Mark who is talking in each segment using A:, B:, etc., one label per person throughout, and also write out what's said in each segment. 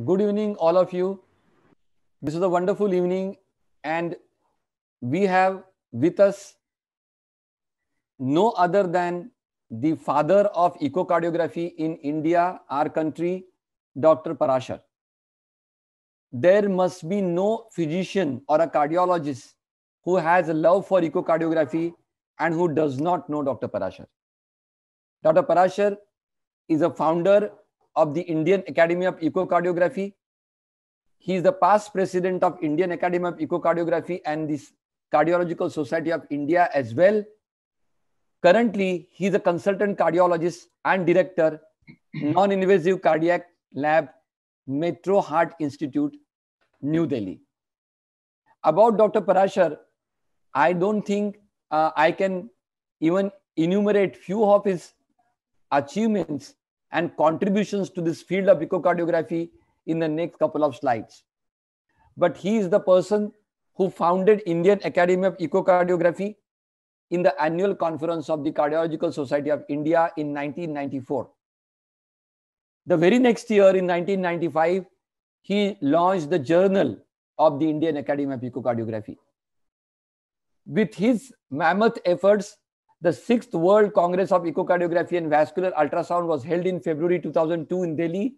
A: Good evening, all of you. This is a wonderful evening, and we have with us no other than the father of echocardiography in India, our country, Dr. Parashar. There must be no physician or a cardiologist who has a love for echocardiography and who does not know Dr. Parashar. Dr. Parashar is a founder of the Indian Academy of Echocardiography. He is the past president of Indian Academy of Echocardiography and the Cardiological Society of India as well. Currently, he is a consultant cardiologist and director, non-invasive cardiac lab, Metro Heart Institute, New Delhi. About Dr. Parashar, I don't think I can even enumerate few of his achievements and contributions to this field of echocardiography in the next couple of slides. But he is the person who founded Indian Academy of Echocardiography in the annual conference of the Cardiological Society of India in 1994. The very next year, in 1995, he launched the Journal of the Indian Academy of Echocardiography. With his mammoth efforts, the 6th World Congress of Echocardiography and Vascular Ultrasound was held in February 2002 in Delhi.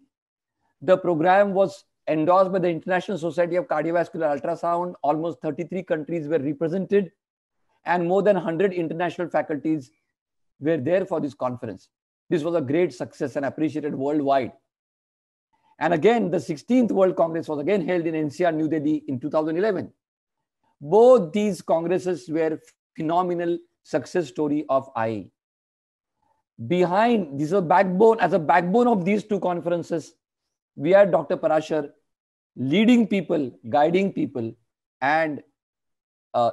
A: The program was endorsed by the International Society of Cardiovascular Ultrasound. Almost 33 countries were represented, and more than 100 international faculties were there for this conference. This was a great success and appreciated worldwide. And again, the 16th World Congress was again held in NCR, New Delhi in 2011. Both these congresses were phenomenal success story of IE. Behind this is a backbone, as a backbone of these two conferences, we had Dr. Parashar leading people, guiding people, and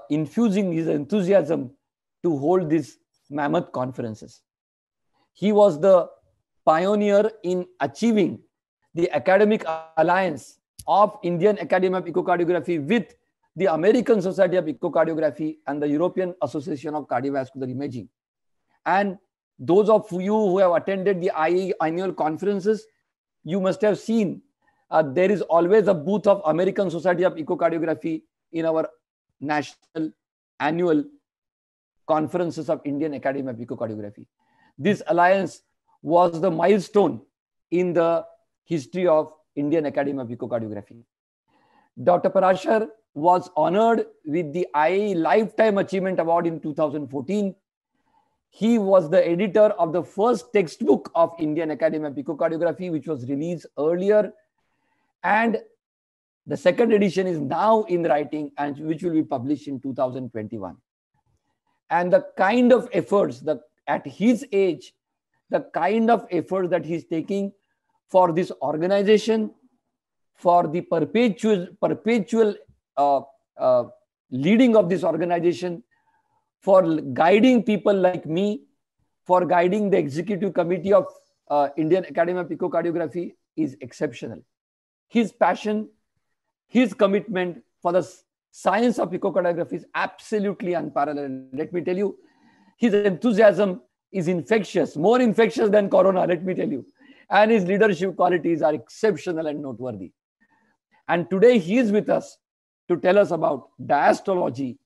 A: infusing his enthusiasm to hold these mammoth conferences. He was the pioneer in achieving the academic alliance of Indian Academy of Echocardiography with the American Society of Echocardiography and the European Association of Cardiovascular Imaging. And those of you who have attended the IE annual conferences, you must have seen there is always a booth of American Society of Echocardiography in our national annual conferences of Indian Academy of Echocardiography. This alliance was the milestone in the history of Indian Academy of Echocardiography. Dr. Parashar was honored with the IE Lifetime Achievement Award in 2014. He was the editor of the first textbook of Indian Academy of Echocardiography, which was released earlier. And the second edition is now in writing and which will be published in 2021. And the kind of efforts that at his age, the kind of efforts that he's taking for this organization, for the perpetual leading of this organization, for guiding people like me, for guiding the executive committee of Indian Academy of Echocardiography is exceptional. His passion, his commitment for the science of echocardiography is absolutely unparalleled. Let me tell you, his enthusiasm is infectious, more infectious than Corona, let me tell you. And his leadership qualities are exceptional and noteworthy. And today he is with us to tell us about diastology,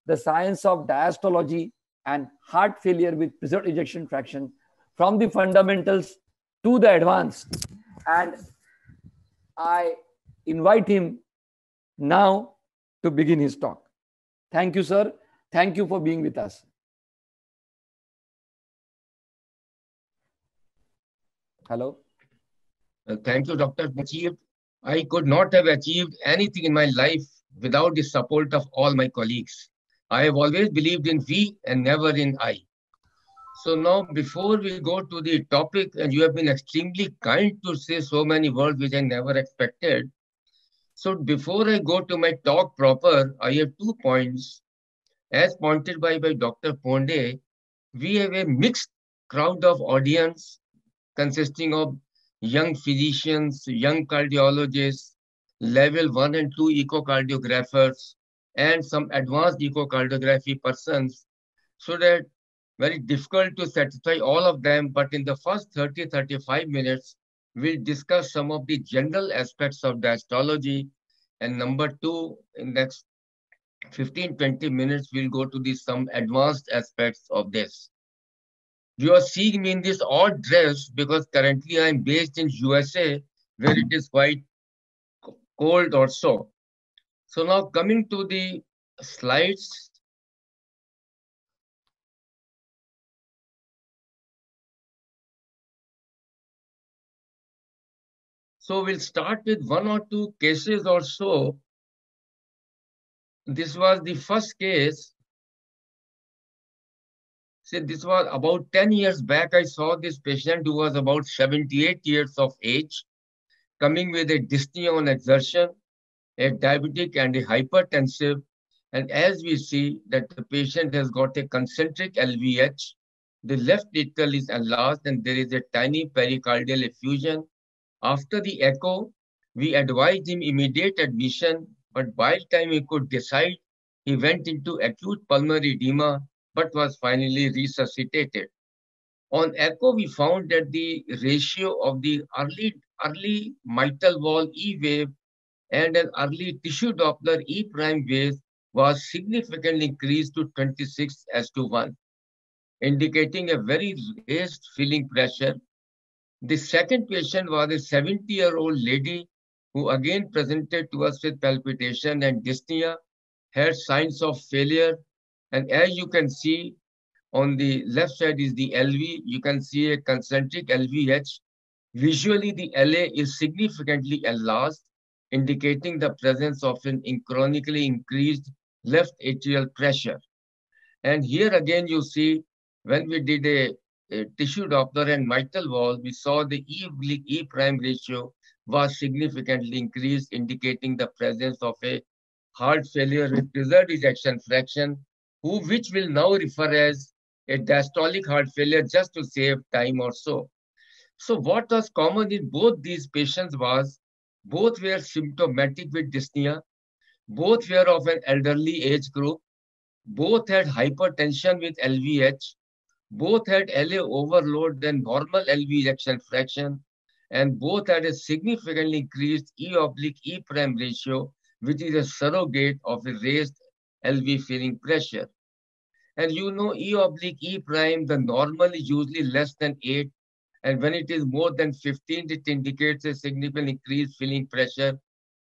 A: the science of diastology and heart failure with preserved ejection fraction, from the fundamentals to the advanced. And I invite him now to begin his talk. Thank you, sir. Thank you for being with us. Hello.
B: Thank you, Dr. Achieved. I could not have achieved anything in my life without the support of all my colleagues. I have always believed in we and never in I. So now, before we go to the topic, and you have been extremely kind to say so many words which I never expected. So before I go to my talk proper, I have 2 points. As pointed by Dr. Ponde, we have a mixed crowd of audience consisting of young physicians, young cardiologists, level 1 and 2 echocardiographers, and some advanced echocardiography persons, so that very difficult to satisfy all of them. But in the first 30-35 minutes, we'll discuss some of the general aspects of diastology. And number two, in next 15-20 minutes, we'll go to the some advanced aspects of this. You are seeing me in this odd dress because currently I'm based in USA, where it is quite cold or so. So now coming to the slides. So we'll start with one or two cases or so. This was the first case. See, this was about 10 years back. I saw this patient who was about 78 years of age, coming with a dyspnea on exertion, a diabetic and a hypertensive. And as we see that the patient has got a concentric LVH, the left atrial is enlarged and there is a tiny pericardial effusion. After the echo, we advised him immediate admission, but by the time he could decide, he went into acute pulmonary edema, but was finally resuscitated. On echo, we found that the ratio of the early mitral valve E wave and an early tissue Doppler E prime wave was significantly increased to 26:1, indicating a very raised filling pressure. The second patient was a 70-year-old lady who again presented to us with palpitation and dyspnea, had signs of failure. And as you can see, on the left side is the LV. You can see a concentric LVH. Visually, the LA is significantly enlarged, indicating the presence of an chronically increased left atrial pressure. And here again, you see, when we did a tissue Doppler and mitral valve, we saw the E oblique E prime ratio was significantly increased, indicating the presence of a heart failure with preserved ejection fraction, which will now refer as a diastolic heart failure just to save time or so. So what was common in both these patients was both were symptomatic with dyspnea, both were of an elderly age group, both had hypertension with LVH, both had LA overload than normal LV ejection fraction, and both had a significantly increased E oblique E prime ratio, which is a surrogate of a raised LV filling pressure. And you know, E oblique E prime, the normal is usually less than 8. And when it is more than 15, it indicates a significant increased filling pressure,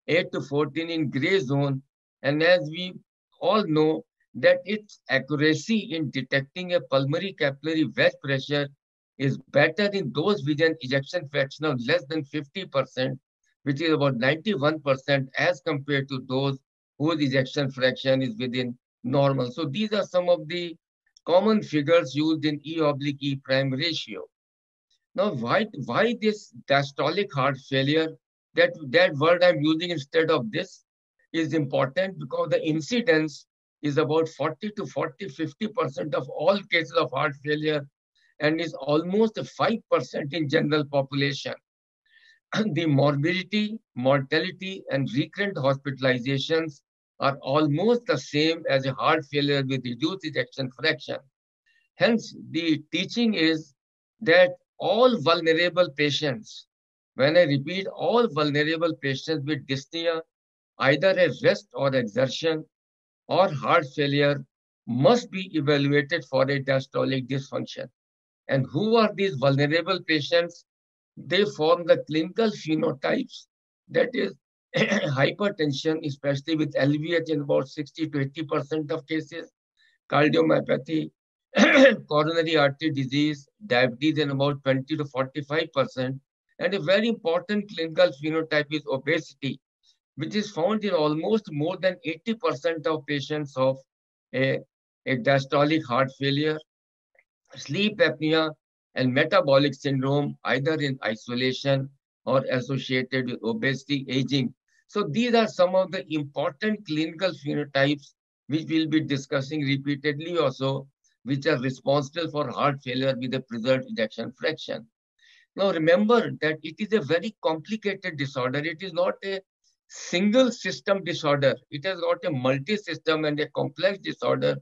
B: 8 to 14 in gray zone. And as we all know, that its accuracy in detecting a pulmonary capillary wedge pressure is better in those with an ejection fraction of less than 50%, which is about 91% as compared to those whose ejection fraction is within normal. So these are some of the common figures used in E oblique E prime ratio. Now, why this diastolic heart failure? That word I'm using instead of this is important because the incidence is about 40 to 50% of all cases of heart failure and is almost 5% in general population. The morbidity, mortality, and recurrent hospitalizations are almost the same as a heart failure with reduced ejection fraction. Hence, the teaching is that all vulnerable patients, when I repeat, all vulnerable patients with dyspnea, either a rest or exertion or heart failure, must be evaluated for a diastolic dysfunction. And who are these vulnerable patients? They form the clinical phenotypes, that is hypertension, especially with LVH in about 60 to 80% of cases, cardiomyopathy, coronary artery disease, diabetes in about 20 to 45%, and a very important clinical phenotype is obesity, which is found in almost more than 80% of patients of a, a diastolic heart failure, sleep apnea, and metabolic syndrome, either in isolation or associated with obesity, aging. So these are some of the important clinical phenotypes which we'll be discussing repeatedly also, which are responsible for heart failure with a preserved ejection fraction. Now remember that it is a very complicated disorder. It is not a single system disorder. It has got a multi-system and a complex disorder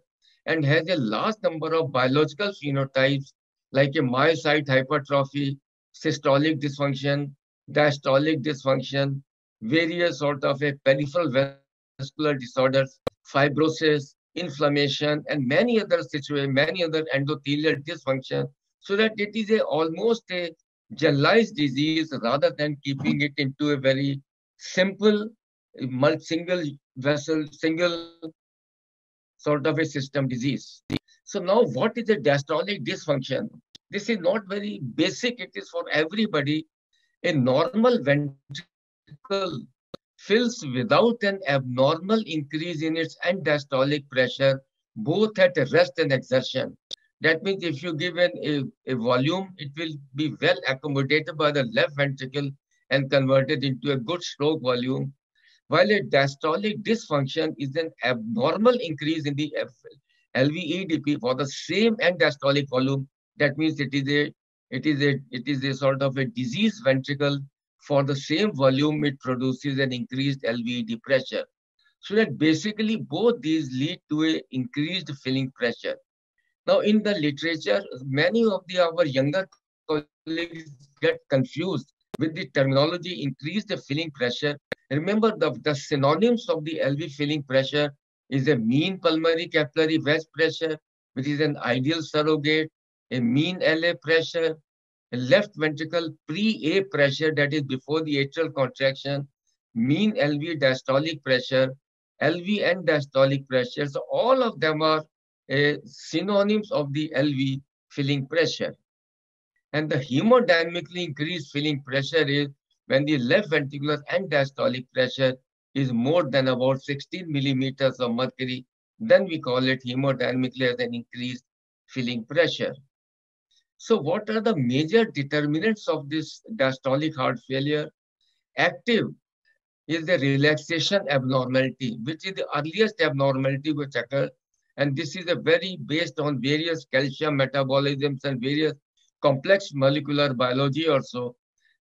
B: and has a large number of biological phenotypes like a myocyte hypertrophy, systolic dysfunction, diastolic dysfunction, various sort of a peripheral vascular disorders, fibrosis, inflammation, and many other situations, many other endothelial dysfunction, so that it is a almost a generalized disease rather than keeping it into a very simple, single vessel, single sort of a system disease. So now what is a diastolic dysfunction? This is not very basic, it is for everybody. A normal ventricle fills without an abnormal increase in its end diastolic pressure, both at rest and exertion. That means if you give a volume, it will be well accommodated by the left ventricle and converted into a good stroke volume, while a diastolic dysfunction is an abnormal increase in the LVEDP for the same end diastolic volume. That means it is a sort of a diseased ventricle. For the same volume, it produces an increased LVED pressure. So that basically both these lead to a increased filling pressure. Now, in the literature, many of our younger colleagues get confused with the terminology increase the filling pressure. Remember, the synonyms of the LV filling pressure is a mean pulmonary capillary wedge pressure, which is an ideal surrogate, a mean LA pressure, a left ventricle pre-A pressure, that is before the atrial contraction, mean LV diastolic pressure, LV and diastolic pressure. So all of them are synonyms of the LV filling pressure. And the hemodynamically increased filling pressure is when the left ventricular and diastolic pressure is more than about 16 millimeters of mercury. Then we call it hemodynamically as an increased filling pressure. So what are the major determinants of this diastolic heart failure? Active is the relaxation abnormality, which is the earliest abnormality which occurs. And this is a very based on various calcium metabolisms and various complex molecular biology also.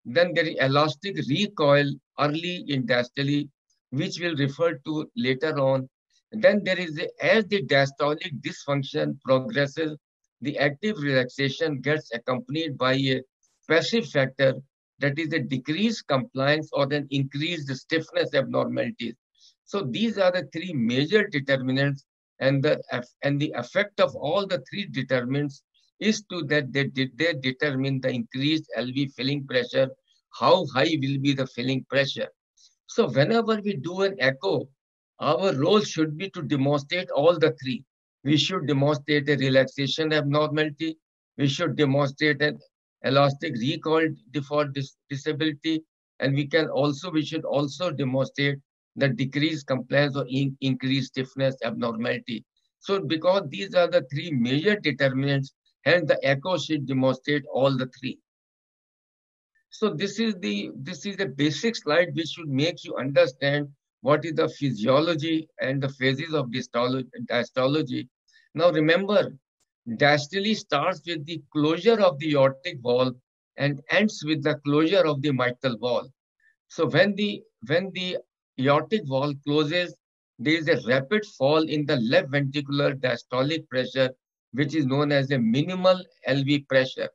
B: Then there is elastic recoil early in diastole, which we'll refer to later on. And then there is, as the diastolic dysfunction progresses, the active relaxation gets accompanied by a passive factor, that is a decreased compliance or an increased stiffness abnormalities. So these are the three major determinants, and the effect of all the three determinants is to that they determine the increased LV filling pressure, how high will be the filling pressure. So whenever we do an echo, our role should be to demonstrate all the three. We should demonstrate a relaxation abnormality. We should demonstrate an elastic recoil for disability, and we should also demonstrate the decreased compliance or increased stiffness abnormality. So because these are the three major determinants, hence the echo should demonstrate all the three. So this is the basic slide which should make you understand what is the physiology and the phases of diastology. Now remember, diastole starts with the closure of the aortic valve and ends with the closure of the mitral valve. So when the aortic valve closes, there is a rapid fall in the left ventricular diastolic pressure, which is known as a minimal LV pressure.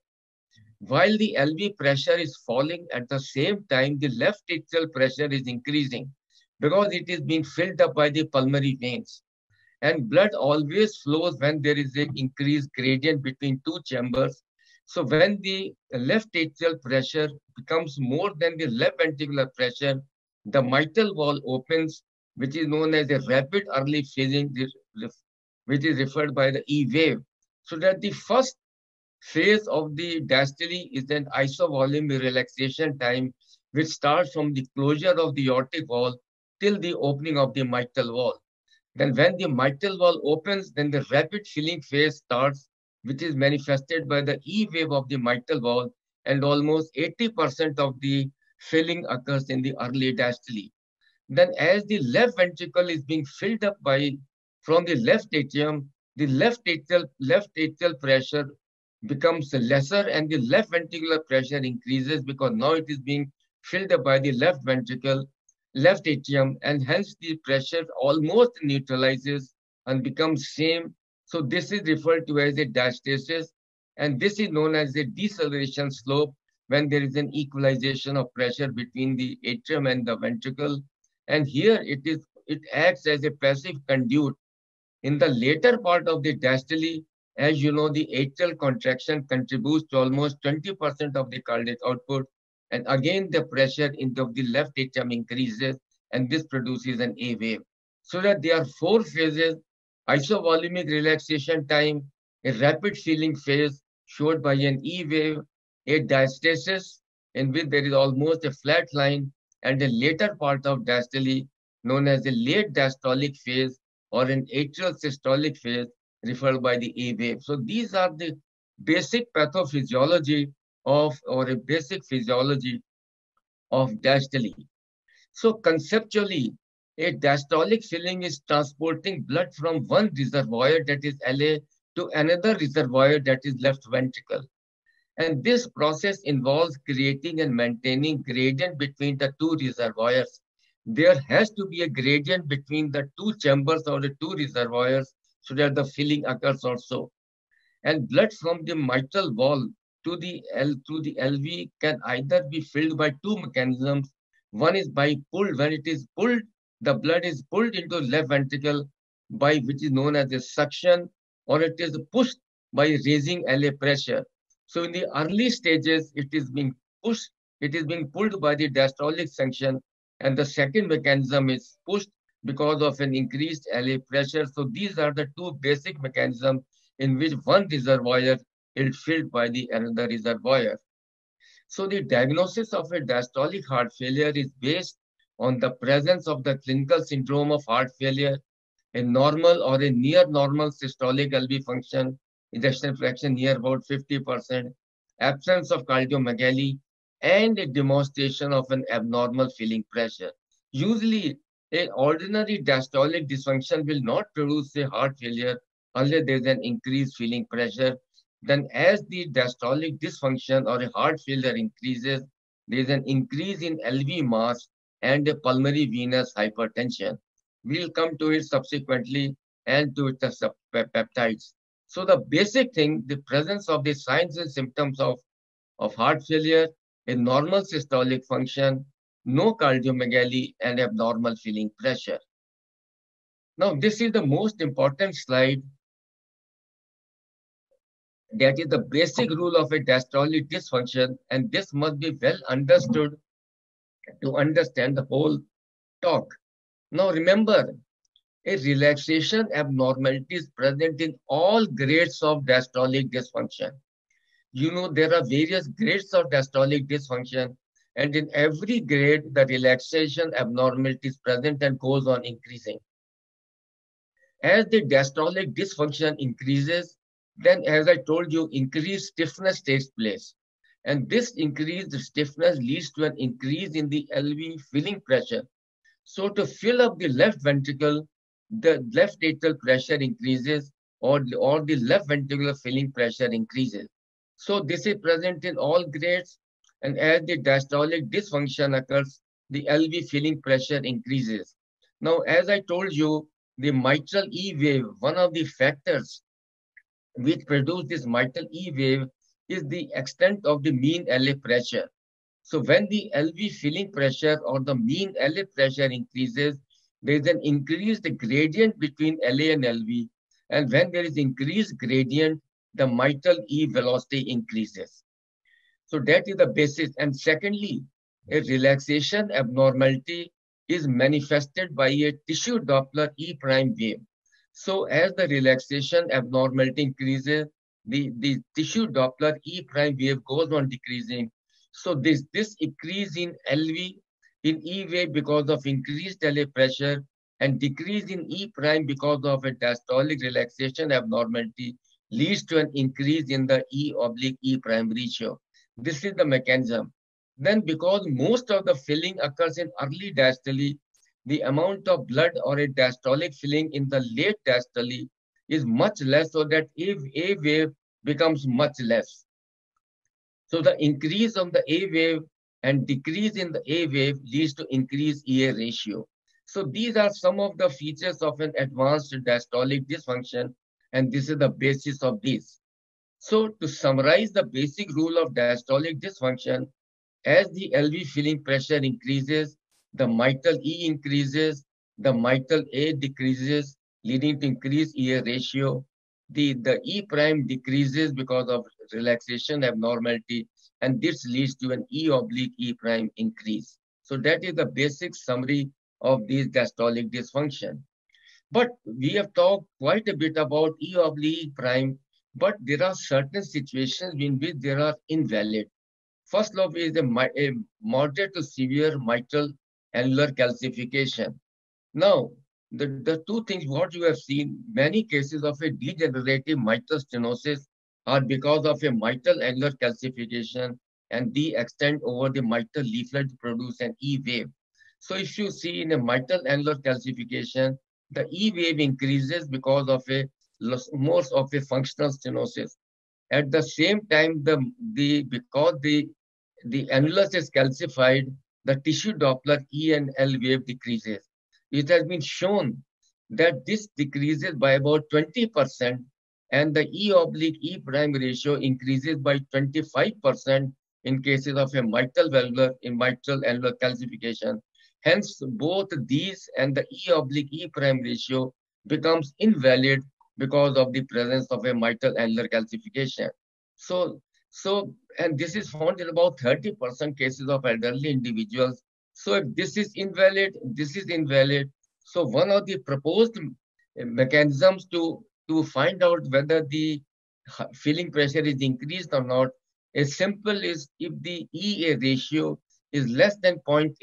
B: While the LV pressure is falling, at the same time, the left atrial pressure is increasing because it is being filled up by the pulmonary veins. And blood always flows when there is an increased gradient between two chambers. So when the left atrial pressure becomes more than the left ventricular pressure, the mitral valve opens, which is known as a rapid early phasing, which is referred by the E wave. So that the first phase of the diastole is an isovolume relaxation time, which starts from the closure of the aortic valve till the opening of the mitral valve. Then when the mitral valve opens, then the rapid filling phase starts, which is manifested by the E wave of the mitral valve, and almost 80% of the filling occurs in the early diastole. Then as the left ventricle is being filled up from the left atrium, the left atrial pressure becomes lesser and the left ventricular pressure increases because now it is being filled up by the left ventricle, left atrium, and hence the pressure almost neutralizes and becomes same. So this is referred to as a diastasis, and this is known as a deceleration slope, when there is an equalization of pressure between the atrium and the ventricle. And here it acts as a passive conduit. In the later part of the diastole, as you know, the atrial contraction contributes to almost 20% of the cardiac output. And again, the pressure into the left atrium increases, and this produces an A wave. So that there are four phases: isovolumic relaxation time, a rapid filling phase showed by an E wave, a diastasis in which there is almost a flat line, and a later part of diastole known as the late diastolic phase or an atrial systolic phase referred by the A wave. So these are the basic pathophysiology of or a basic physiology of diastole. So conceptually, a diastolic filling is transporting blood from one reservoir, that is LA, to another reservoir, that is left ventricle. And this process involves creating and maintaining gradient between the two reservoirs. There has to be a gradient between the two chambers or the two reservoirs so that the filling occurs also. And blood from the mitral wall to the LV can either be filled by two mechanisms. One is by pulled. When it is pulled, the blood is pulled into left ventricle by which is known as a suction, or it is pushed by raising LA pressure. So in the early stages, it is being pushed, it is being pulled by the diastolic suction, and the second mechanism is pushed because of an increased LA pressure. So these are the two basic mechanisms in which one reservoir is filled by the another reservoir. So the diagnosis of a diastolic heart failure is based on the presence of the clinical syndrome of heart failure, a normal or a near normal systolic LV function, ejection fraction near about 50%, absence of cardiomegaly, and a demonstration of an abnormal filling pressure. Usually, an ordinary diastolic dysfunction will not produce a heart failure unless there is an increased filling pressure. Then as the diastolic dysfunction or a heart failure increases, there is an increase in LV mass and a pulmonary venous hypertension. We'll come to it subsequently and to the peptides. So the basic thing, the presence of the signs and symptoms of heart failure, a normal systolic function, no cardiomegaly, and abnormal filling pressure. Now, this is the most important slide. That is the basic rule of a diastolic dysfunction, and this must be well understood to understand the whole talk. Now, remember, a relaxation abnormality is present in all grades of diastolic dysfunction. You know, there are various grades of diastolic dysfunction, and in every grade, the relaxation abnormality is present and goes on increasing. As the diastolic dysfunction increases, then as I told you, increased stiffness takes place. And this increased stiffness leads to an increase in the LV filling pressure. So to fill up the left ventricle, the left atrial pressure increases or the left ventricular filling pressure increases. So this is present in all grades, and as the diastolic dysfunction occurs, the LV filling pressure increases. Now, as I told you, the mitral E wave, one of the factors which produce this mitral E wave is the extent of the mean LA pressure. So when the LV filling pressure or the mean LA pressure increases, there is an increased gradient between LA and LV. And when there is increased gradient, the mitral E velocity increases. So that is the basis. And secondly, a relaxation abnormality is manifested by a tissue Doppler E prime wave. So as the relaxation abnormality increases, the tissue Doppler E prime wave goes on decreasing. So this increase in LV in E wave because of increased LA pressure and decrease in E prime because of a diastolic relaxation abnormality leads to an increase in the E oblique E prime ratio. This is the mechanism. Then because most of the filling occurs in early diastole, the amount of blood or a diastolic filling in the late diastole is much less, so that A wave becomes much less. So the increase of the A wave and decrease in the A wave leads to increased EA ratio. So these are some of the features of an advanced diastolic dysfunction, and this is the basis of this. So to summarize the basic rule of diastolic dysfunction, as the LV filling pressure increases, the mitral E increases, the mitral A decreases, leading to increased EA ratio. The E prime decreases because of relaxation abnormality, and this leads to an E oblique E prime increase. So that is the basic summary of this diastolic dysfunction. But we have talked quite a bit about E oblique prime, but there are certain situations in which they are invalid. First law is a moderate to severe mitral annular calcification. Now, the two things what you have seen, many cases of a degenerative mitral stenosis are because of a mitral annular calcification, and they extend over the mitral leaflet to produce an E wave. So if you see in a mitral annular calcification, the E wave increases because of a more of a functional stenosis. At the same time, because the annulus is calcified, the tissue Doppler E and L wave decreases. It has been shown that this decreases by about 20%, and the E oblique E prime ratio increases by 25% in cases of a mitral annular calcification. Hence, both these and the E oblique E prime ratio becomes invalid because of the presence of a mitral annular calcification. So, and this is found in about 30% cases of elderly individuals. So if this is invalid. So one of the proposed mechanisms to find out whether the filling pressure is increased or not is simple is if the EA ratio is less than 0.8,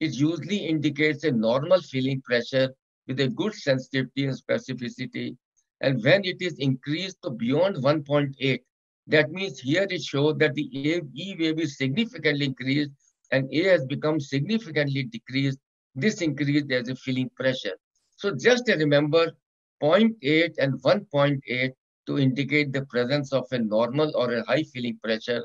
B: it usually indicates a normal filling pressure with a good sensitivity and specificity. And when it is increased to beyond 1.8, that means here it shows that the E wave is significantly increased and A has become significantly decreased. This increased as a filling pressure. So just remember 0.8 and 1.8 to indicate the presence of a normal or a high filling pressure.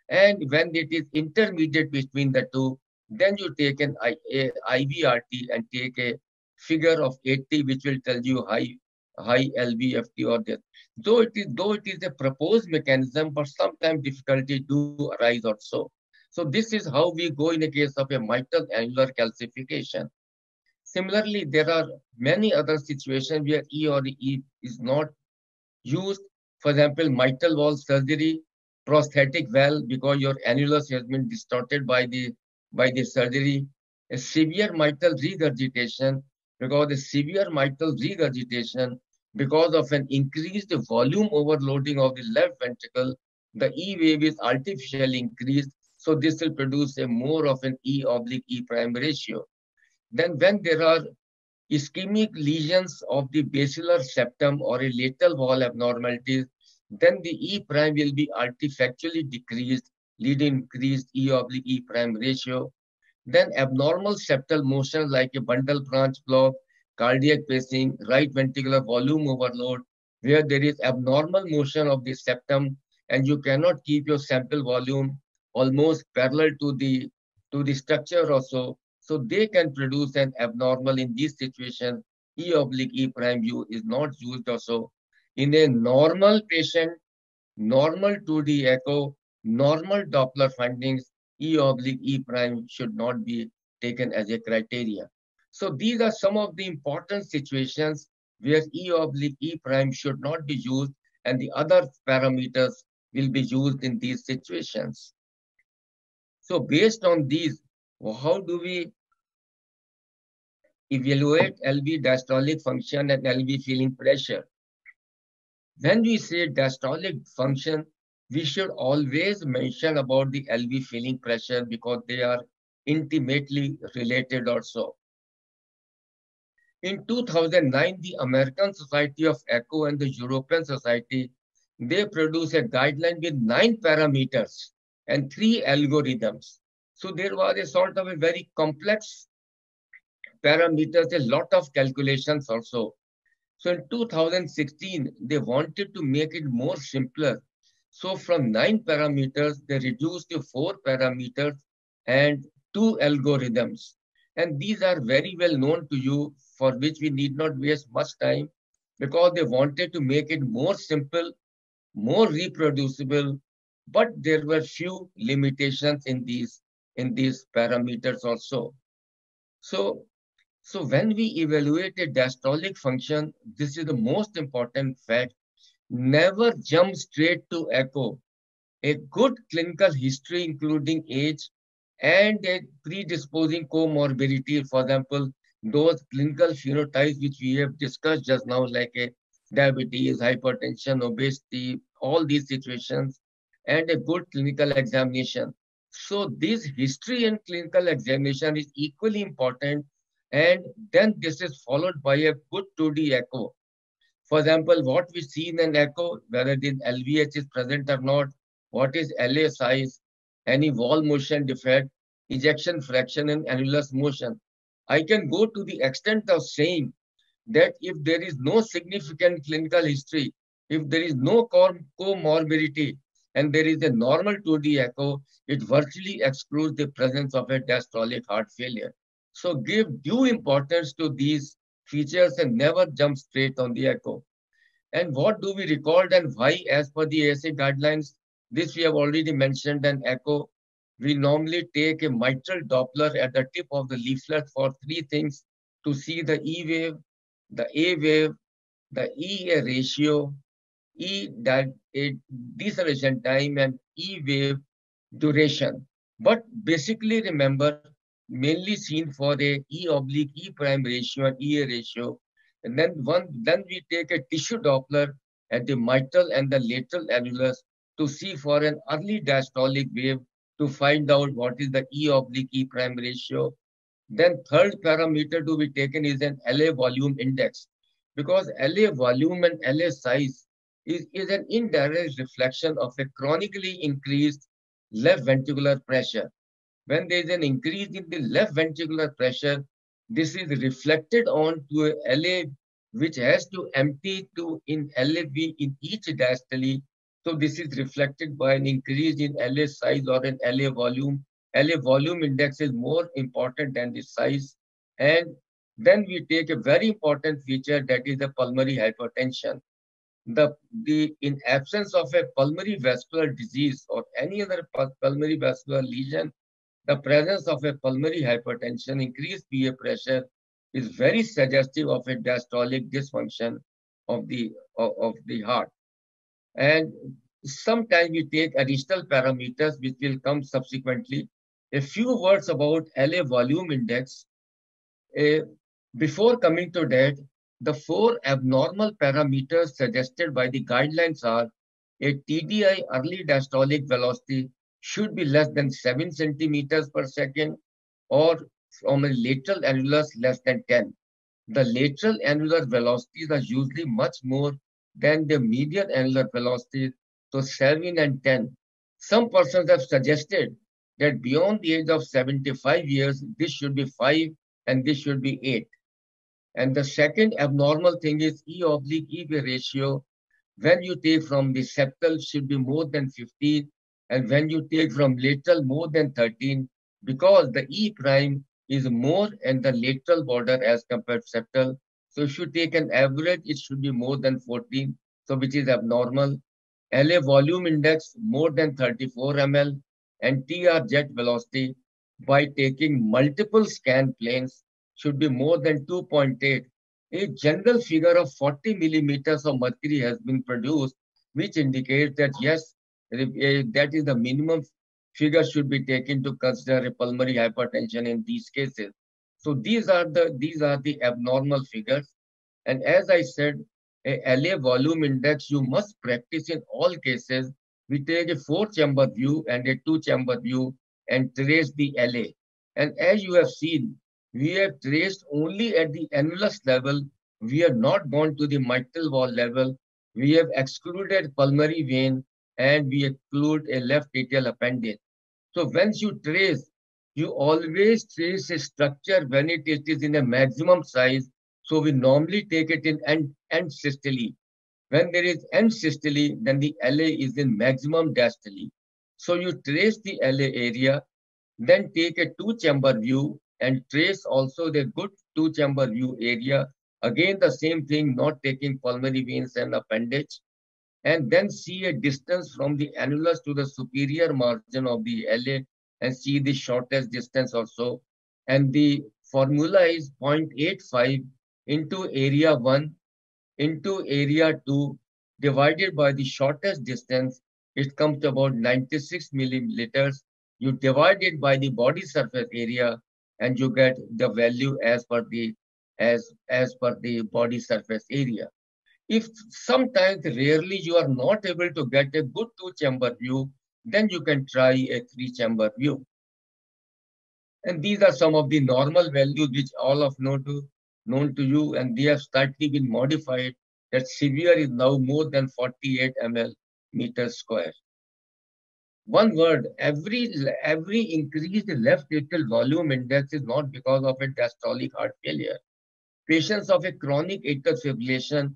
B: And when it is intermediate between the two, then you take an IVRT and take a figure of 80, which will tell you high LVFT or this. Though it is a proposed mechanism, but sometimes difficulty do arise also. So this is how we go in the case of a mitral annular calcification. Similarly, there are many other situations where E or E is not used. For example, mitral valve surgery, prosthetic valve because your annulus has been distorted by the surgery, a severe mitral regurgitation because the severe mitral regurgitation because of an increased volume overloading of the left ventricle, the E wave is artificially increased. So this will produce a more of an E oblique E prime ratio. Then when there are ischemic lesions of the basilar septum or a lateral wall abnormalities, then the E prime will be artifactually decreased, leading increased E oblique E prime ratio. Then abnormal septal motion like a bundle branch block, cardiac pacing, right ventricular volume overload, where there is abnormal motion of the septum and you cannot keep your sample volume almost parallel to the structure or so. So they can produce an abnormal in this situation. E oblique E prime U is not used also. In a normal patient, normal 2D echo, normal Doppler findings, E oblique E prime should not be taken as a criteria. So these are some of the important situations where E oblique E prime should not be used and the other parameters will be used in these situations. So based on these, how do we evaluate LV diastolic function and LV filling pressure? When we say diastolic function, we should always mention about the LV filling pressure because they are intimately related also. In 2009, the American Society of Echo and the European Society, they produced a guideline with 9 parameters and 3 algorithms. So there was a sort of a very complex parameters, a lot of calculations also. So in 2016, they wanted to make it more simpler. So from 9 parameters, they reduced to 4 parameters and 2 algorithms. And these are very well known to you, for which we need not waste much time, because they wanted to make it more simple. more reproducible, but there were few limitations in these parameters also. So, so when we evaluate a diastolic function, this is the most important fact. Never jump straight to echo. A good clinical history, including age and a predisposing comorbidity, for example, those clinical phenotypes which we have discussed just now, like a diabetes, hypertension, obesity, all these situations, and a good clinical examination. So this history and clinical examination is equally important, and then this is followed by a good 2D echo. For example, what we see in an echo, whether the LVH is present or not, what is LA size, any wall motion defect, ejection fraction, and annulus motion. I can go to the extent of saying that if there is no significant clinical history, if there is no comorbidity, and there is a normal 2D echo, it virtually excludes the presence of a diastolic heart failure. So give due importance to these features and never jump straight on the echo. And what do we record and why, as per the ASA guidelines? This we have already mentioned. An echo. We normally take a mitral Doppler at the tip of the leaflet for three things: to see the E wave, the A wave, the E ratio, E that a deceleration time, and E wave duration. But basically, remember, mainly seen for a E oblique E prime ratio and EA ratio. And then we take a tissue Doppler at the mitral and the lateral annulus to see for an early diastolic wave to find out what is the E oblique E prime ratio. Then third parameter to be taken is an LA volume index, because LA volume and LA size is an indirect reflection of a chronically increased left ventricular pressure. When there is an increase in the left ventricular pressure, this is reflected on to a LA, which has to empty to in LAV in each diastole. So this is reflected by an increase in LA size or an LA volume. LA volume index is more important than the size. And then we take a very important feature, that is the pulmonary hypertension. The in absence of a pulmonary vascular disease or any other pulmonary vascular lesion, the presence of a pulmonary hypertension, increased PA pressure, is very suggestive of a diastolic dysfunction of the heart. And sometimes we take additional parameters which will come subsequently. A few words about LA volume index. Uh, Before coming to that, the four abnormal parameters suggested by the guidelines are: a TDI early diastolic velocity should be less than 7 centimeters per second, or from a lateral annulus less than 10. The lateral annular velocities are usually much more than the medial annular velocities, so 7 and 10. Some persons have suggested that beyond the age of 75 years, this should be 5 and this should be 8. And the second abnormal thing is E oblique EV ratio. When you take from the septal, should be more than 15, and when you take from lateral, more than 13, because the E prime is more in the lateral border as compared to septal. So if you take an average, it should be more than 14, so which is abnormal. LA volume index more than 34 ml, and TR jet velocity by taking multiple scan planes should be more than 2.8. A general figure of 40 millimeters of mercury has been produced, which indicates that yes, that is the minimum figure should be taken to consider a pulmonary hypertension in these cases. So these are the abnormal figures. And as I said, a LA volume index you must practice in all cases. We take a 4-chamber view and a 2-chamber view and trace the LA. And as you have seen, we have traced only at the annulus level. We have not gone to the mitral wall level. We have excluded pulmonary vein and we exclude a left atrial appendage. So once you trace, you always trace a structure when it is in a maximum size. So we normally take it in end systole. When there is end systole, then the LA is in maximum diastole. So you trace the LA area, then take a 2-chamber view and trace also the good 2-chamber view area. Again, the same thing, not taking pulmonary veins and appendage. and then see a distance from the annulus to the superior margin of the LA and see the shortest distance also. And the formula is 0.85 into area 1 into area 2 divided by the shortest distance. It comes to about 96 milliliters. You divide it by the body surface area and you get the value as per the body surface area. If sometimes rarely you are not able to get a good two-chamber view, then you can try a three-chamber view. And these are some of the normal values which all of known to you, and they have slightly been modified. That severe is now more than 48 ml meter square. One word, every increased left atrial volume index is not because of a diastolic heart failure. Patients of a chronic atrial fibrillation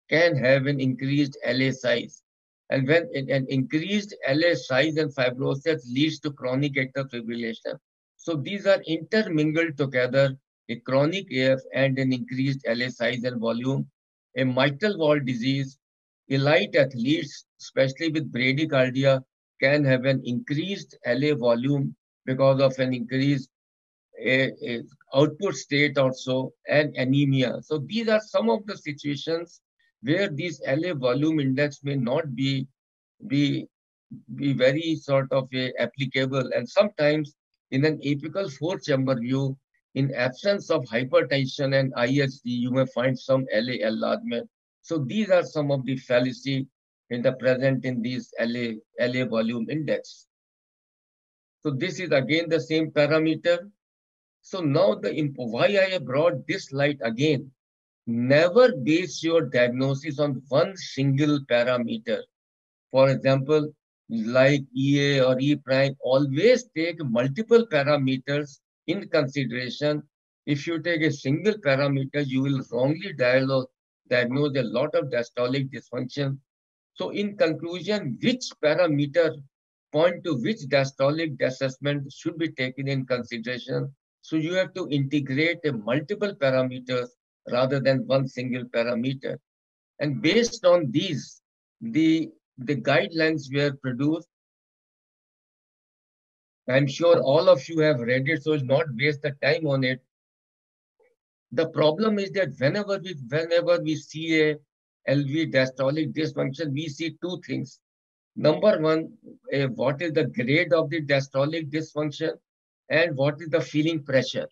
B: can have an increased LA size. And when an increased LA size and fibrosis leads to chronic atrial fibrillation. So these are intermingled together, a chronic AF and an increased LA size and volume, a mitral valve disease. Elite athletes, especially with bradycardia, can have an increased LA volume because of an increased a output state also and anemia. So these are some of the situations where this LA volume index may not be very sort of applicable. And sometimes in an apical four-chamber view, in absence of hypertension and IHD, you may find some LA enlargement. So these are some of the fallacy in the present in these LA volume index. So this is again the same parameter. So now why I have brought this slide again. Never base your diagnosis on one single parameter. For example, like EA or E prime, always take multiple parameters in consideration. If you take a single parameter, you will wrongly diagnose a lot of diastolic dysfunction. So in conclusion, which parameter point to which diastolic assessment should be taken in consideration? So you have to integrate a multiple parameters rather than one single parameter. And based on these, the guidelines were produced. I'm sure all of you have read it, so it's not waste the time on it. The problem is that whenever we see a LV diastolic dysfunction, we see two things. Number one, what is the grade of the diastolic dysfunction, and what is the feeling pressure.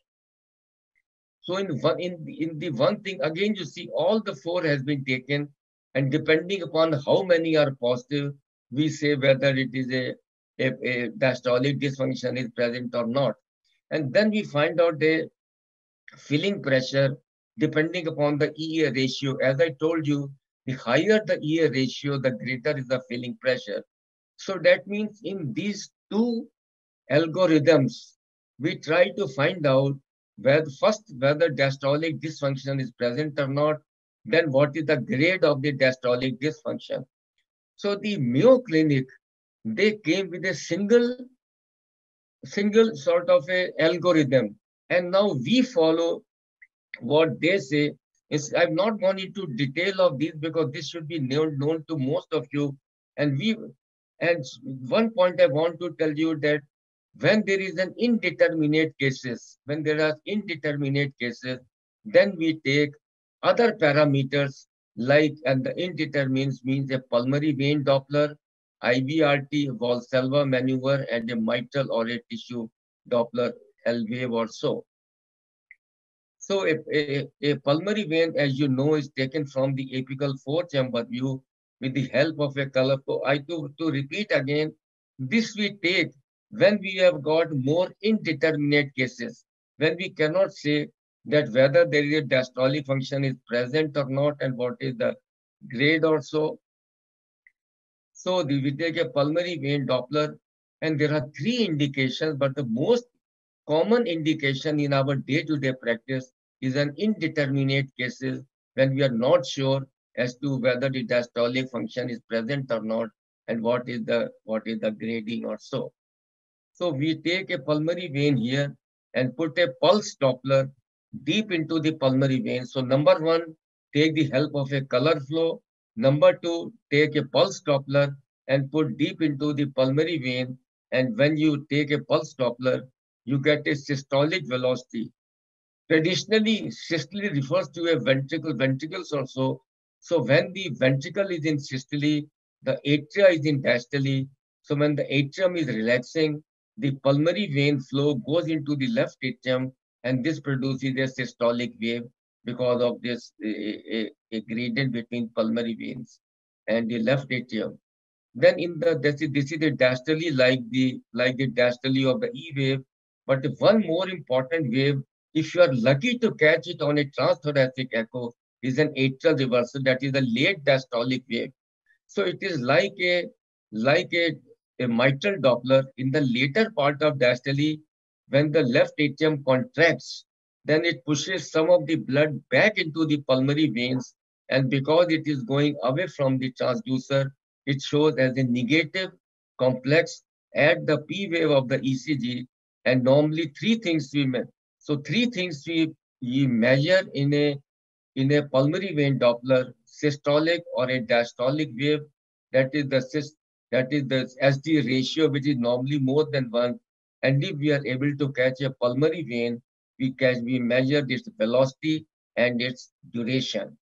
B: So in the one thing, again, you see all the four has been taken, and depending upon how many are positive, we say whether it is a diastolic dysfunction is present or not. And then we find out the feeling pressure depending upon the EA ratio. As I told you, the higher the EA ratio, the greater is the feeling pressure. So that means in these two algorithms, we try to find out whether diastolic dysfunction is present or not, then what is the grade of the diastolic dysfunction. So the Mayo Clinic, they came with a single sort of a algorithm, and now we follow what they say. I'm not going into detail of this because this should be known to most of you. And one point I want to tell you that when there is an indeterminate cases, then we take other parameters like, and the indeterminate means a pulmonary vein Doppler, IVRT, Valsalva maneuver, and a mitral or a tissue Doppler L wave or so. So a pulmonary vein, as you know, is taken from the apical four-chamber view with the help of a color. To repeat again, this we take when we have got more indeterminate cases, when we cannot say that whether there is a diastolic function is present or not and what is the grade or so. So we take a pulmonary vein Doppler, and there are three indications, but the most common indication in our day-to-day practice is an indeterminate cases when we are not sure as to whether the diastolic function is present or not and what is the grading or so. So we take a pulmonary vein here and put a pulse Doppler deep into the pulmonary vein. So number one, take the help of a color flow. Number two, take a pulse Doppler and put deep into the pulmonary vein. And when you take a pulse Doppler, you get a systolic velocity. Traditionally, systole refers to a ventricles also. So when the ventricle is in systole, the atria is in diastole. So when the atrium is relaxing, the pulmonary vein flow goes into the left atrium, and this produces a systolic wave because of this a gradient between pulmonary veins and the left atrium. Then in the this is the diastole like the diastole of the E wave. But one more important wave, if you are lucky to catch it on a transthoracic echo, is an atrial reversal. That is a late diastolic wave. So it is like a mitral Doppler in the later part of diastole. When the left atrium contracts, then it pushes some of the blood back into the pulmonary veins, and because it is going away from the transducer, it shows as a negative complex at the P wave of the ECG. And normally three things we measure in a pulmonary vein Doppler: systolic or a diastolic wave. That is the SD ratio, which is normally more than one. And if we are able to catch a pulmonary vein, we measure its velocity and its duration.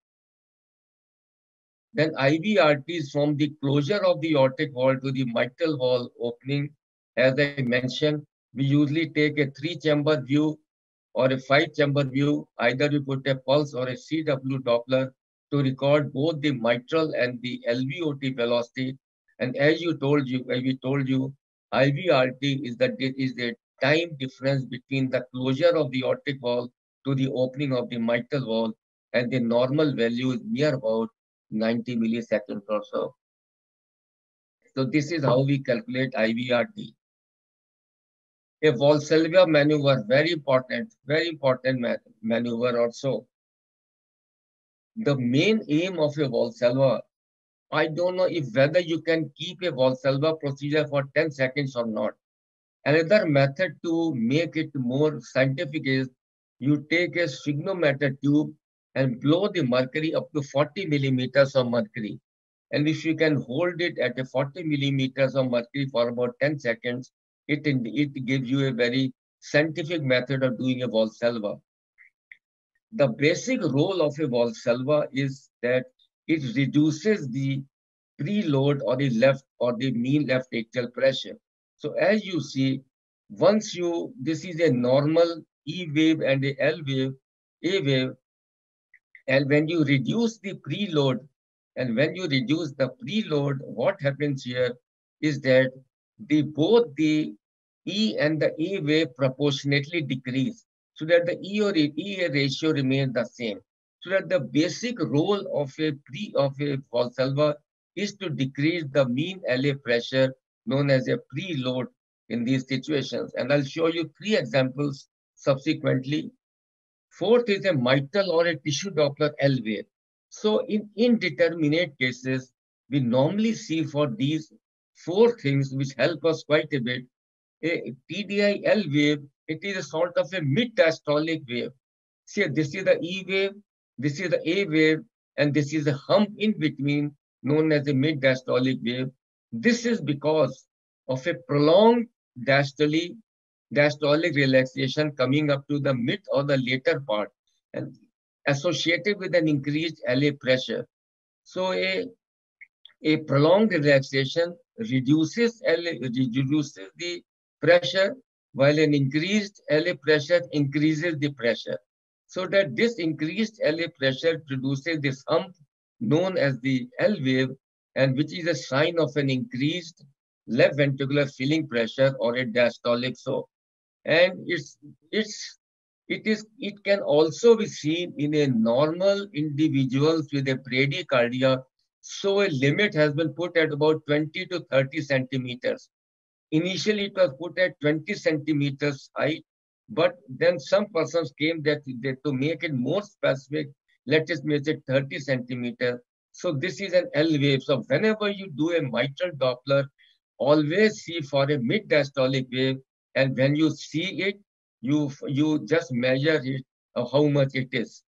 B: Then IVRT is from the closure of the aortic wall to the mitral wall opening. As I mentioned, we usually take a three-chamber view or a five-chamber view. Either we put a pulse or a CW Doppler to record both the mitral and the LVOT velocity. And as we told you, IVRT is the time difference between the closure of the aortic wall to the opening of the mitral wall, and the normal value is near about 90 milliseconds or so. So this is how we calculate IVRT. A Valsalva maneuver, very important maneuver also. The main aim of a Valsalva, I don't know if whether you can keep a Valsalva procedure for 10 seconds or not. Another method to make it more scientific is you take a sphygmometer tube and blow the mercury up to 40 millimeters of mercury. And if you can hold it at a 40 millimeters of mercury for about 10 seconds, it gives you a very scientific method of doing a Valsalva. The basic role of a Valsalva is that it reduces the preload or the mean left atrial pressure. So as you see, this is a normal E wave and a L wave, A wave, and when you reduce the preload, what happens here is that both the E and the A wave proportionately decrease, so that the E ratio remains the same. So that the basic role of a Valsalva is to decrease the mean LA pressure, known as a preload, in these situations. And I'll show you three examples subsequently. Fourth is a mitral or a tissue Doppler L wave. So in indeterminate cases, we normally see for these four things which help us quite a bit. A TDI L wave, it is a sort of a mid-diastolic wave. See, this is the E wave, this is the A wave, and this is a hump in between, known as a mid-diastolic wave. This is because of a prolonged diastolic relaxation coming up to the mid or the later part, and associated with an increased LA pressure. So a prolonged relaxation reduces the pressure, while an increased LA pressure increases the pressure. So that this increased LA pressure produces this hump known as the L wave, and which is a sign of an increased left ventricular filling pressure or a diastolic. So, and it can also be seen in a normal individuals with a bradycardia. So a limit has been put at about 20 to 30 centimeters. Initially, it was put at 20 centimeters height, but then some persons came that to make it more specific, let us make it 30 centimeters. So this is an L wave. So whenever you do a mitral Doppler, always see for a mid-diastolic wave, and when you see it, you just measure it, how much it is.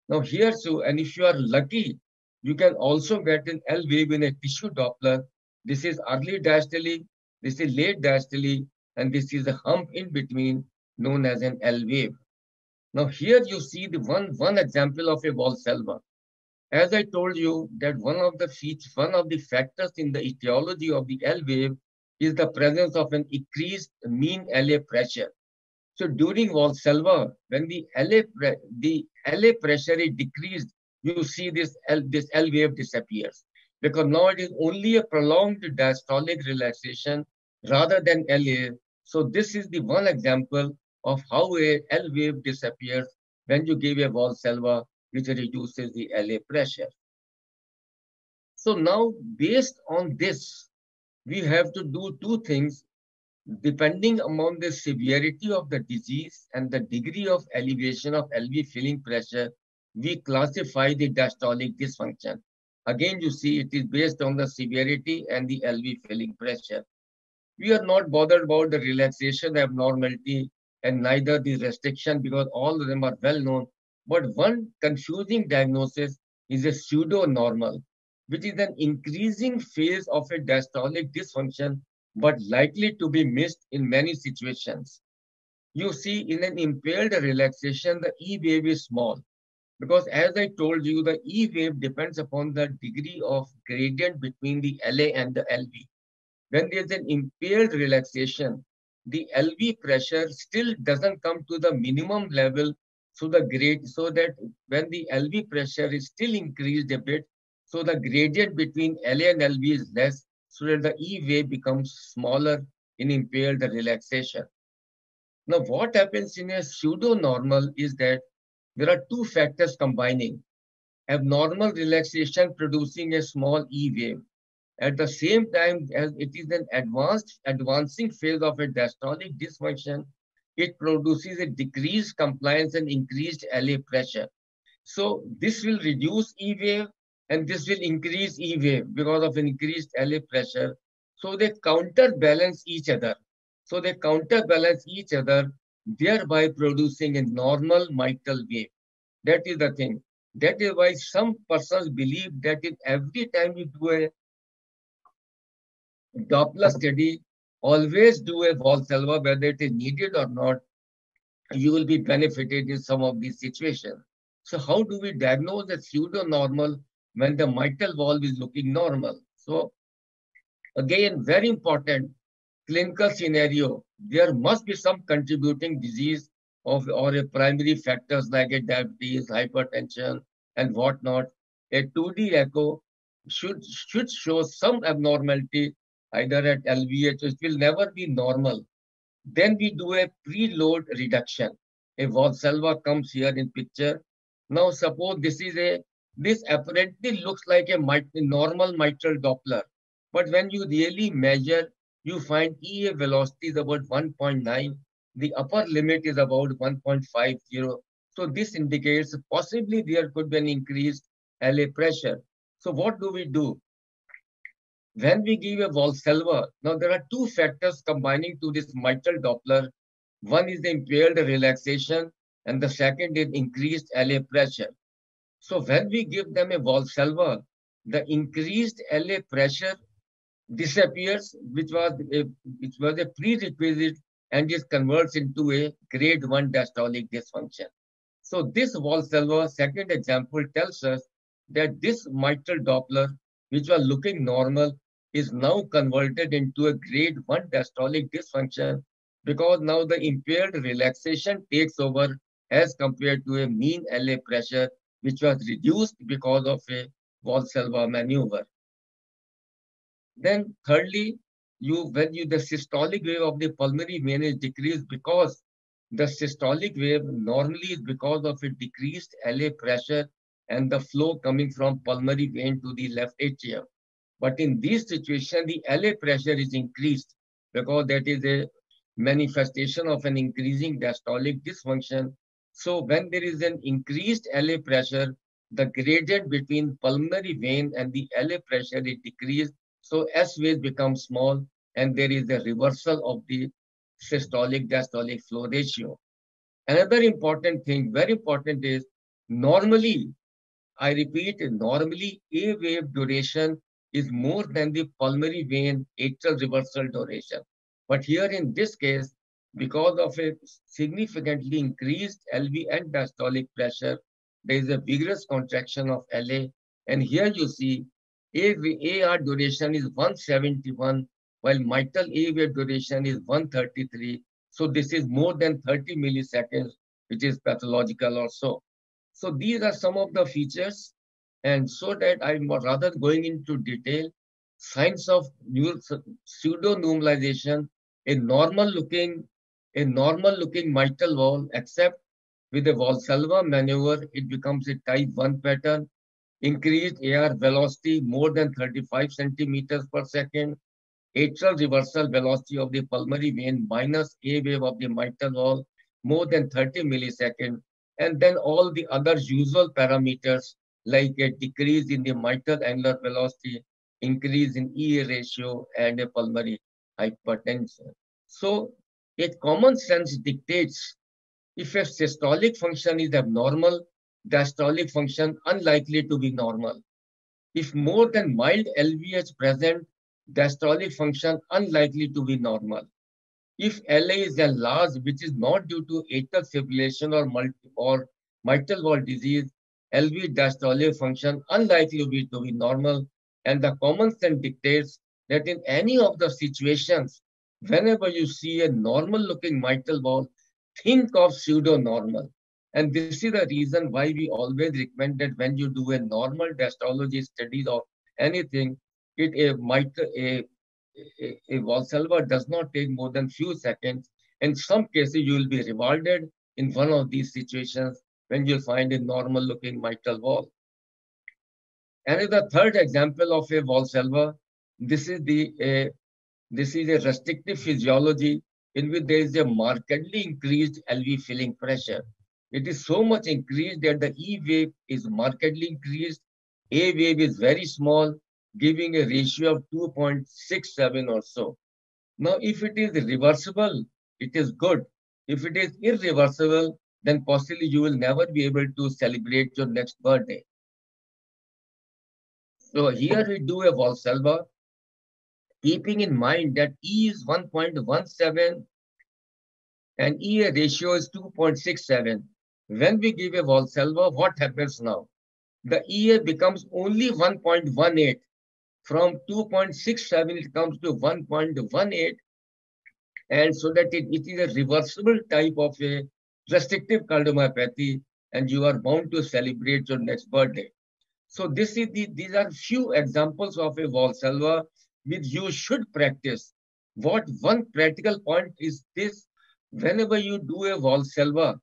B: Now here, so, and if you are lucky, You can also get an L wave in a tissue Doppler. This is early diastole, this is late diastole, and this is a hump in between known as an L wave. Now here you see the one example of a Valsalva. As I told you that one of the factors in the etiology of the L wave is the presence of an increased mean LA pressure. So during Valsalva, when the LA pressure is decreased, you see this L wave disappears because now it is only a prolonged diastolic relaxation rather than LA. So this is the one example of how a L wave disappears when you give a Valsalva which reduces the LA pressure. So now based on this, we have to do two things. Depending upon the severity of the disease and the degree of elevation of LV filling pressure, we classify the diastolic dysfunction. Again, you see it is based on the severity and the LV filling pressure. We are not bothered about the relaxation abnormality and neither the restriction because all of them are well known. But one confusing diagnosis is a pseudo-normal, which is an increasing phase of a diastolic dysfunction but likely to be missed in many situations. You see, in an impaired relaxation, the E wave is small because, as I told you, the E wave depends upon the degree of gradient between the LA and the LV. When there's an impaired relaxation, the LV pressure still doesn't come to the minimum level. So so that when the LV pressure is still increased a bit, so the gradient between LA and LV is less, so that the E wave becomes smaller in impaired relaxation. Now, what happens in a pseudo-normal is that there are two factors combining. Abnormal relaxation producing a small E wave at the same time, as it is an advancing phase of a diastolic dysfunction, it produces a decreased compliance and increased LA pressure. So this will reduce E wave and this will increase E wave because of an increased LA pressure. So they counterbalance each other. Thereby producing a normal mitral wave. That is the thing. That is why some persons believe that in every time you do a Doppler study, always do a Valsalva, whether it is needed or not, you will be benefited in some of these situations. So how do we diagnose a pseudo-normal when the mitral valve is looking normal? So again, very important clinical scenario. There must be some contributing disease or a primary factors like a diabetes, hypertension, and whatnot. A 2D echo should show some abnormality either at LVH. It will never be normal. Then we do a preload reduction. A Valsalva comes here in picture. Now suppose this apparently looks like a normal mitral Doppler. But when you really measure, you find EA velocity is about 1.9. The upper limit is about 1.50. So this indicates possibly there could be an increased LA pressure. So what do we do? When we give a Valsalva, now there are two factors combining to this mitral Doppler. One is the impaired relaxation, and the second is increased LA pressure. So when we give them a Valsalva, the increased LA pressure disappears, which was a prerequisite, and it converts into a grade 1 diastolic dysfunction. So this Valsalva second example tells us that this mitral Doppler, which was looking normal, is now converted into a grade 1 diastolic dysfunction because now the impaired relaxation takes over as compared to a mean LA pressure, which was reduced because of a Valsalva maneuver. Then thirdly, the systolic wave of the pulmonary vein is decreased because the systolic wave normally is because of a decreased LA pressure and the flow coming from pulmonary vein to the left atrium. But in this situation, the LA pressure is increased because that is a manifestation of an increasing diastolic dysfunction. So when there is an increased LA pressure, the gradient between pulmonary vein and the LA pressure is decreased. So S wave becomes small and there is a reversal of the systolic diastolic flow ratio. Another important thing, very important, is normally I repeat, normally A wave duration is more than the pulmonary vein atrial reversal duration. But here in this case, because of a significantly increased LV and diastolic pressure, there is a vigorous contraction of LA. And here you see AR duration is 171, while mitral A wave duration is 133. So this is more than 30 milliseconds, which is pathological also. So these are some of the features. And so that I'm rather going into detail, signs of pseudo-normalization, a normal looking mitral valve, except with a Valsalva maneuver, it becomes a type 1 pattern, increased AR velocity more than 35 centimeters per second, atrial reversal velocity of the pulmonary vein minus A wave of the mitral valve more than 30 milliseconds, and then all the other usual parameters like a decrease in the mitral angular velocity, increase in EA ratio, and a pulmonary hypertension. So, a common sense dictates if a systolic function is abnormal, diastolic function unlikely to be normal. If more than mild LVH present, diastolic function unlikely to be normal. If LA is enlarged, which is not due to atrial fibrillation or mitral valve disease, LV diastolic function unlikely to be normal. And the common sense dictates that in any of the situations, whenever you see a normal looking mitral valve, think of pseudo-normal. And this is the reason why we always recommend that when you do a normal diastology studies of anything, it a Valsalva does not take more than few seconds. In some cases, you will be rewarded in one of these situations when you find a normal looking mitral valve. And the third example of a Valsalva, this is this is a restrictive physiology in which there is a markedly increased LV filling pressure. It is so much increased that the E wave is markedly increased, A wave is very small, giving a ratio of 2.67 or so. Now, if it is reversible, it is good. If it is irreversible, then possibly you will never be able to celebrate your next birthday. So here we do a Valsalva, keeping in mind that E is 1.17 and EA ratio is 2.67. When we give a Valsalva, what happens now? The EA becomes only 1.18. From 2.67, it comes to 1.18. And so that it is a reversible type of a restrictive cardiomyopathy, and you are bound to celebrate your next birthday. So these are few examples of a Valsalva which you should practice. What one practical point is this: whenever you do a Valsalva,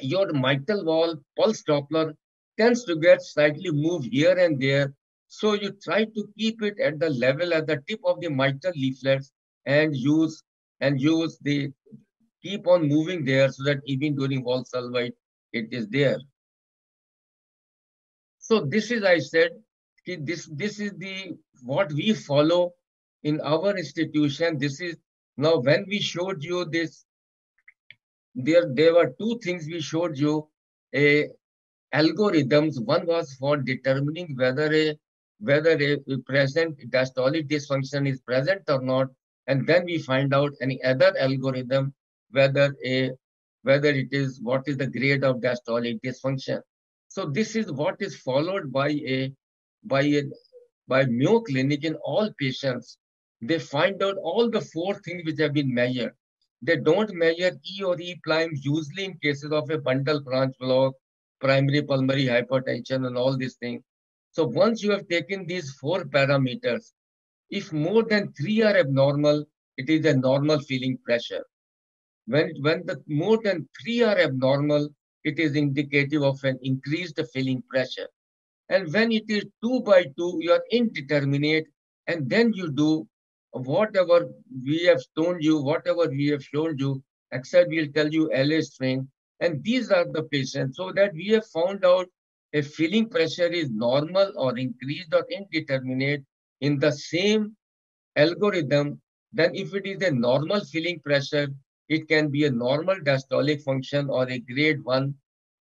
B: your mitral valve pulse Doppler tends to get slightly moved here and there. So you try to keep it at the level at the tip of the mitral leaflets and use the keep on moving there so that even during Valsalva it is there. So this is, I said, this is the what we follow in our institution. This is now when we showed you this, there were two things we showed you, a algorithms. One was for determining whether a present diastolic dysfunction is present or not, and then we find out any other algorithm whether it is what is the grade of diastolic dysfunction. So this is what is followed by a by Mayo Clinic in all patients. They find out all the four things which have been measured. They don't measure E or E prime usually in cases of a bundle branch block, primary pulmonary hypertension, and all these things. So once you have taken these four parameters, if more than three are abnormal, it is a normal filling pressure. When the more than three are abnormal, it is indicative of an increased filling pressure. And when it is 2/2, you are indeterminate, and then you do whatever we have shown you, except we'll tell you LA strain. And these are the patients, so that we have found out if filling pressure is normal or increased or indeterminate in the same algorithm. Then if it is a normal filling pressure, it can be a normal diastolic function or a grade 1.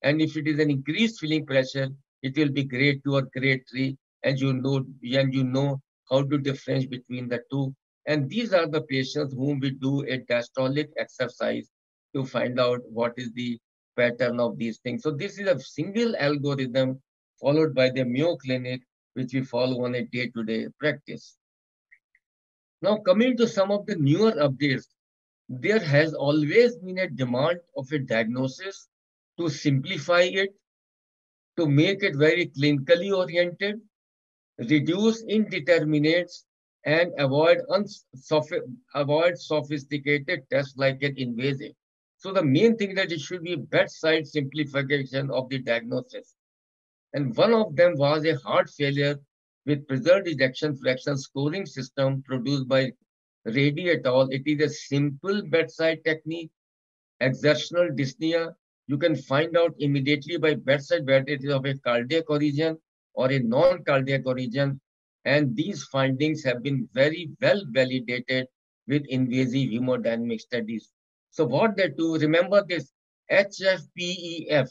B: And if it is an increased filling pressure, it will be grade 2 or grade 3, and you know how to differentiate between the two. And these are the patients whom we do a diastolic exercise to find out what is the pattern of these things. So this is a single algorithm followed by the Mayo Clinic, which we follow on a day-to-day practice. Now, coming to some of the newer updates, there has always been a demand of a diagnosis to simplify it, to make it very clinically oriented, reduce indeterminates, and avoid sophisticated tests like an invasive. So the main thing that it should be bedside simplification of the diagnosis. And one of them was a heart failure with preserved ejection fraction scoring system produced by Reddy et al. It is a simple bedside technique, exertional dyspnea. You can find out immediately by bedside whether it is of a cardiac origin or a non-cardiac origin. And these findings have been very well validated with invasive hemodynamic studies. So what they do, remember this HFPEF.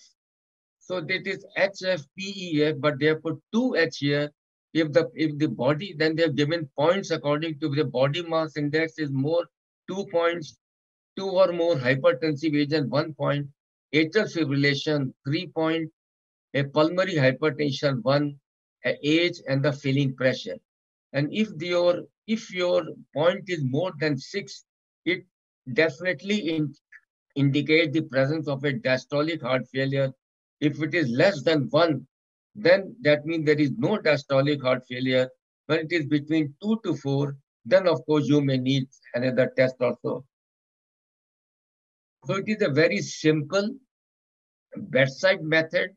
B: So that is HFPEF, but they have put 2H here. If the body, then they have given points according to the body mass index is more 2 points, 2 or more hypertensive agent 1 point, atrial fibrillation 3 point, a pulmonary hypertension 1, age and the filling pressure. And if your point is more than 6, it definitely indicate the presence of a diastolic heart failure. If it is less than 1, then that means there is no diastolic heart failure. When it is between 2 to 4, then of course you may need another test also. So it is a very simple bedside method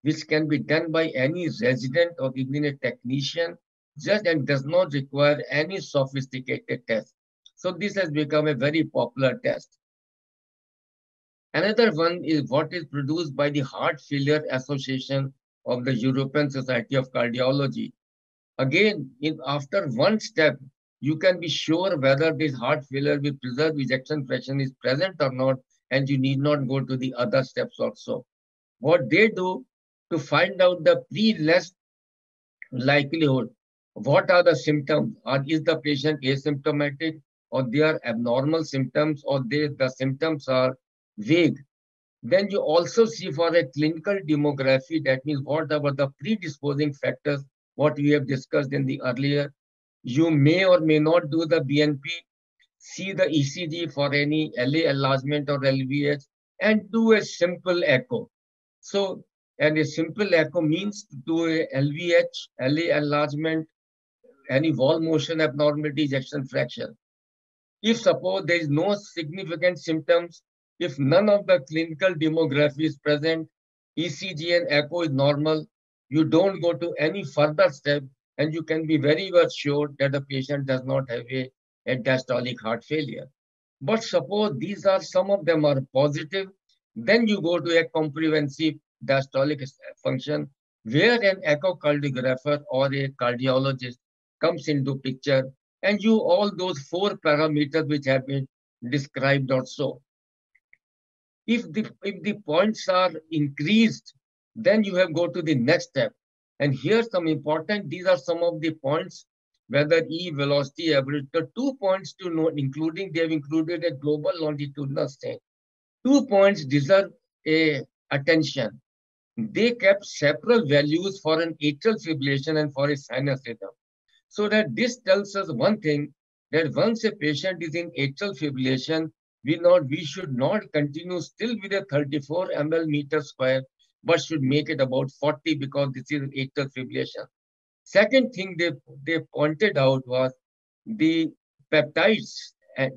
B: which can be done by any resident or even a technician, just and does not require any sophisticated test. So this has become a very popular test. Another one is what is produced by the Heart Failure Association of the European Society of Cardiology. Again, after one step, you can be sure whether this heart failure with preserved ejection fraction is present or not, and you need not go to the other steps also. What they do to find out the pre-less likelihood, what are the symptoms? Is the patient asymptomatic, or they are abnormal symptoms, or the symptoms are vague? Then you also see for a clinical demography, that means what are the predisposing factors, what we have discussed in the earlier. You may or may not do the BNP, see the ECG for any LA enlargement or LVH, and do a simple echo. So, and a simple echo means to do a LVH, LA enlargement, any wall motion abnormality, ejection fraction. If suppose there is no significant symptoms, if none of the clinical demography is present, ECG and echo is normal, you don't go to any further step, and you can be very much sure that the patient does not have a diastolic heart failure. But suppose these are, some of them are positive, then you go to a comprehensive diastolic function where an echocardiographer or a cardiologist comes into picture, and you all those 4 parameters which have been described also. If the points are increased, then you have go to the next step. And here's some important, these are some of the points, whether E, velocity, average, the 2 points to note, including they have included a global longitudinal strain. 2 points deserve a attention. They kept several values for an atrial fibrillation and for a sinus rhythm. So that this tells us one thing, that once a patient is in atrial fibrillation, we should not continue still with a 34 ml meter square, but should make it about 40 because this is atrial fibrillation. Second thing they pointed out was the peptides and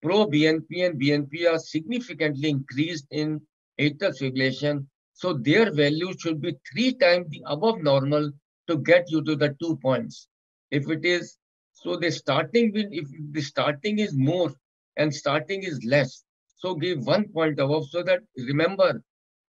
B: pro-BNP and BNP are significantly increased in atrial fibrillation. So their value should be 3 times the above normal to get you to the 2 points. If it is, so the starting will, if the starting is more and starting is less, so give 1 point above, so that remember,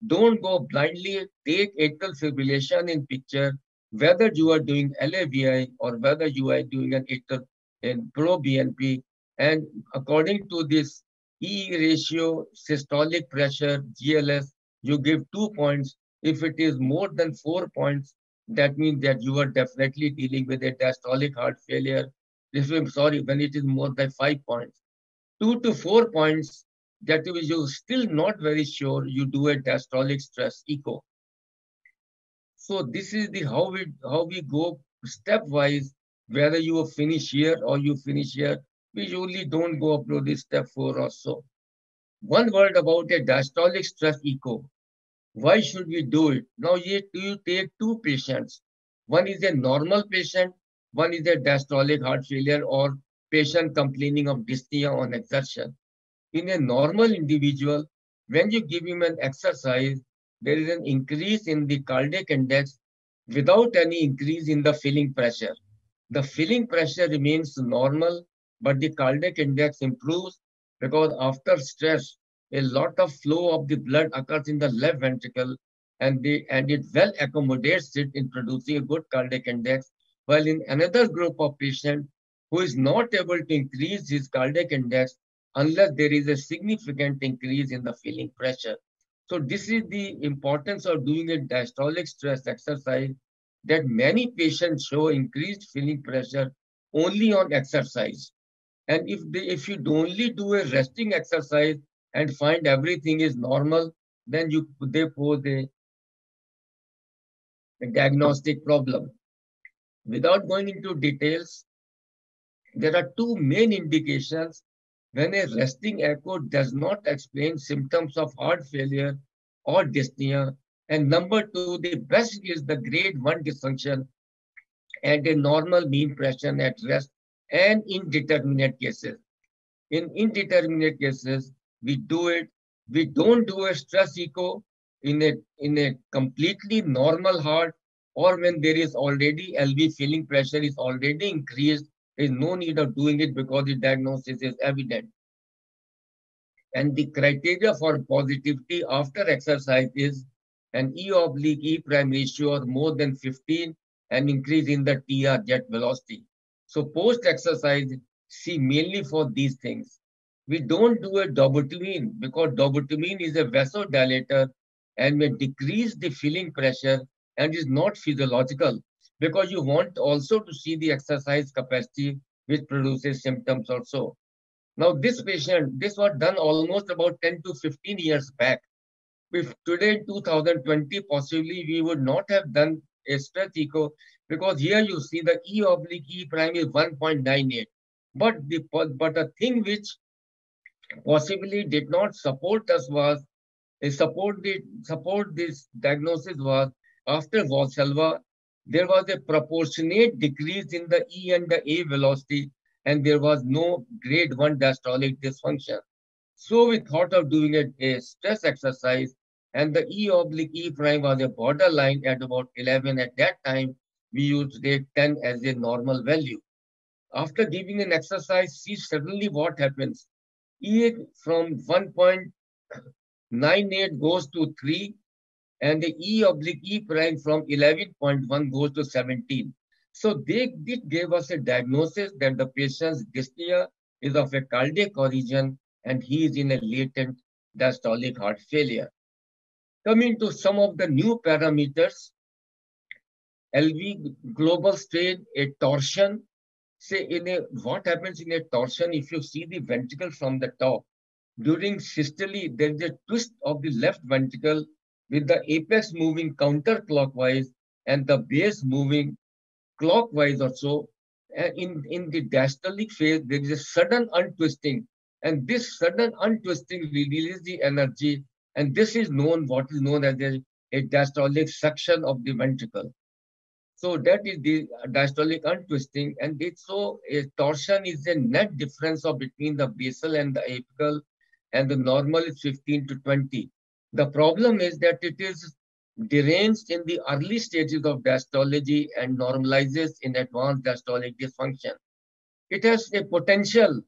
B: don't go blindly, take atrial fibrillation in picture, whether you are doing LAVI or whether you are doing an atrial in pro-BNP, and according to this E ratio, systolic pressure, GLS, you give 2 points, If it is more than 4 points, that means that you are definitely dealing with a diastolic heart failure. This I'm sorry, when it is more than 5 points. 2 to 4 points, that is you're still not very sure, you do a diastolic stress echo. So this is the how we go stepwise, whether you finish here or you finish here. We usually don't go up to this step 4 or so. One word about a diastolic stress echo. Why should we do it? Now you take two patients. One is a normal patient, one is a diastolic heart failure or patient complaining of dyspnea on exertion. In a normal individual, when you give him an exercise, there is an increase in the cardiac index without any increase in the filling pressure. The filling pressure remains normal, but the cardiac index improves because after stress, a lot of flow of the blood occurs in the left ventricle and it well accommodates it in producing a good cardiac index. While in another group of patients who is not able to increase his cardiac index unless there is a significant increase in the filling pressure. So this is the importance of doing a diastolic stress exercise, that many patients show increased filling pressure only on exercise. And if you only do a resting exercise and find everything is normal, then they pose a diagnostic problem. Without going into details, there are two main indications when a resting echo does not explain symptoms of heart failure or dyspnea. And number two, the best is the grade 1 dysfunction and a normal mean pressure at rest and indeterminate cases. In indeterminate cases, we do it. We don't do a stress echo in a completely normal heart, or when there is already LV filling pressure is already increased. There is no need of doing it because the diagnosis is evident. And the criteria for positivity after exercise is an E oblique E prime ratio of more than 15 and increase in the TR jet velocity. So post exercise, see mainly for these things. We don't do a dobutamine because dobutamine is a vasodilator and may decrease the filling pressure and is not physiological, because you want also to see the exercise capacity which produces symptoms also. Now, this was done almost about 10 to 15 years back. If today, in 2020, possibly we would not have done a stress echo, because here you see the E oblique E prime is 1.98. But a thing which possibly did not support us was support this diagnosis was after Valsalva, there was a proportionate decrease in the E and the A velocity, and there was no grade 1 diastolic dysfunction. So we thought of doing a stress exercise, and the E oblique E prime was a borderline at about 11. At that time, we used grade 10 as a normal value. After giving an exercise, see suddenly what happens. E from 1.98 goes to 3, and the E oblique E prime from 11.1 goes to 17. So they did give us a diagnosis that the patient's dyspnea is of a cardiac origin and he is in a latent diastolic heart failure. Coming to some of the new parameters, LV global strain, a torsion. What happens in a torsion if you see the ventricle from the top? During systole, there is a twist of the left ventricle with the apex moving counterclockwise and the base moving clockwise or so. In the diastolic phase, there is a sudden untwisting, and this sudden untwisting releases the energy, and this is what is known as a diastolic suction of the ventricle. So that is the diastolic untwisting, and so a torsion is a net difference of between the basal and the apical, and the normal is 15 to 20. The problem is that it is deranged in the early stages of diastology and normalizes in advanced diastolic dysfunction. It has a potential,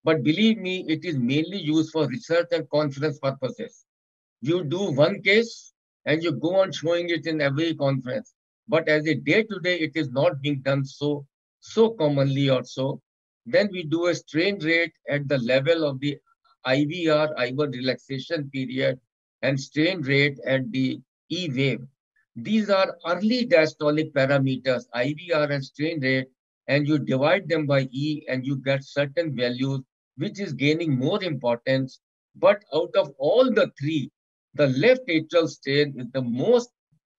B: but believe me, it is mainly used for research and conference purposes. You do one case and you go on showing it in every conference. But as a day-to-day, it is not being done so commonly or so. Then we do a strain rate at the level of the IVR relaxation period, and strain rate at the E wave. These are early diastolic parameters, IVR and strain rate, and you divide them by E and you get certain values, which is gaining more importance. But out of all the three, the left atrial strain is the most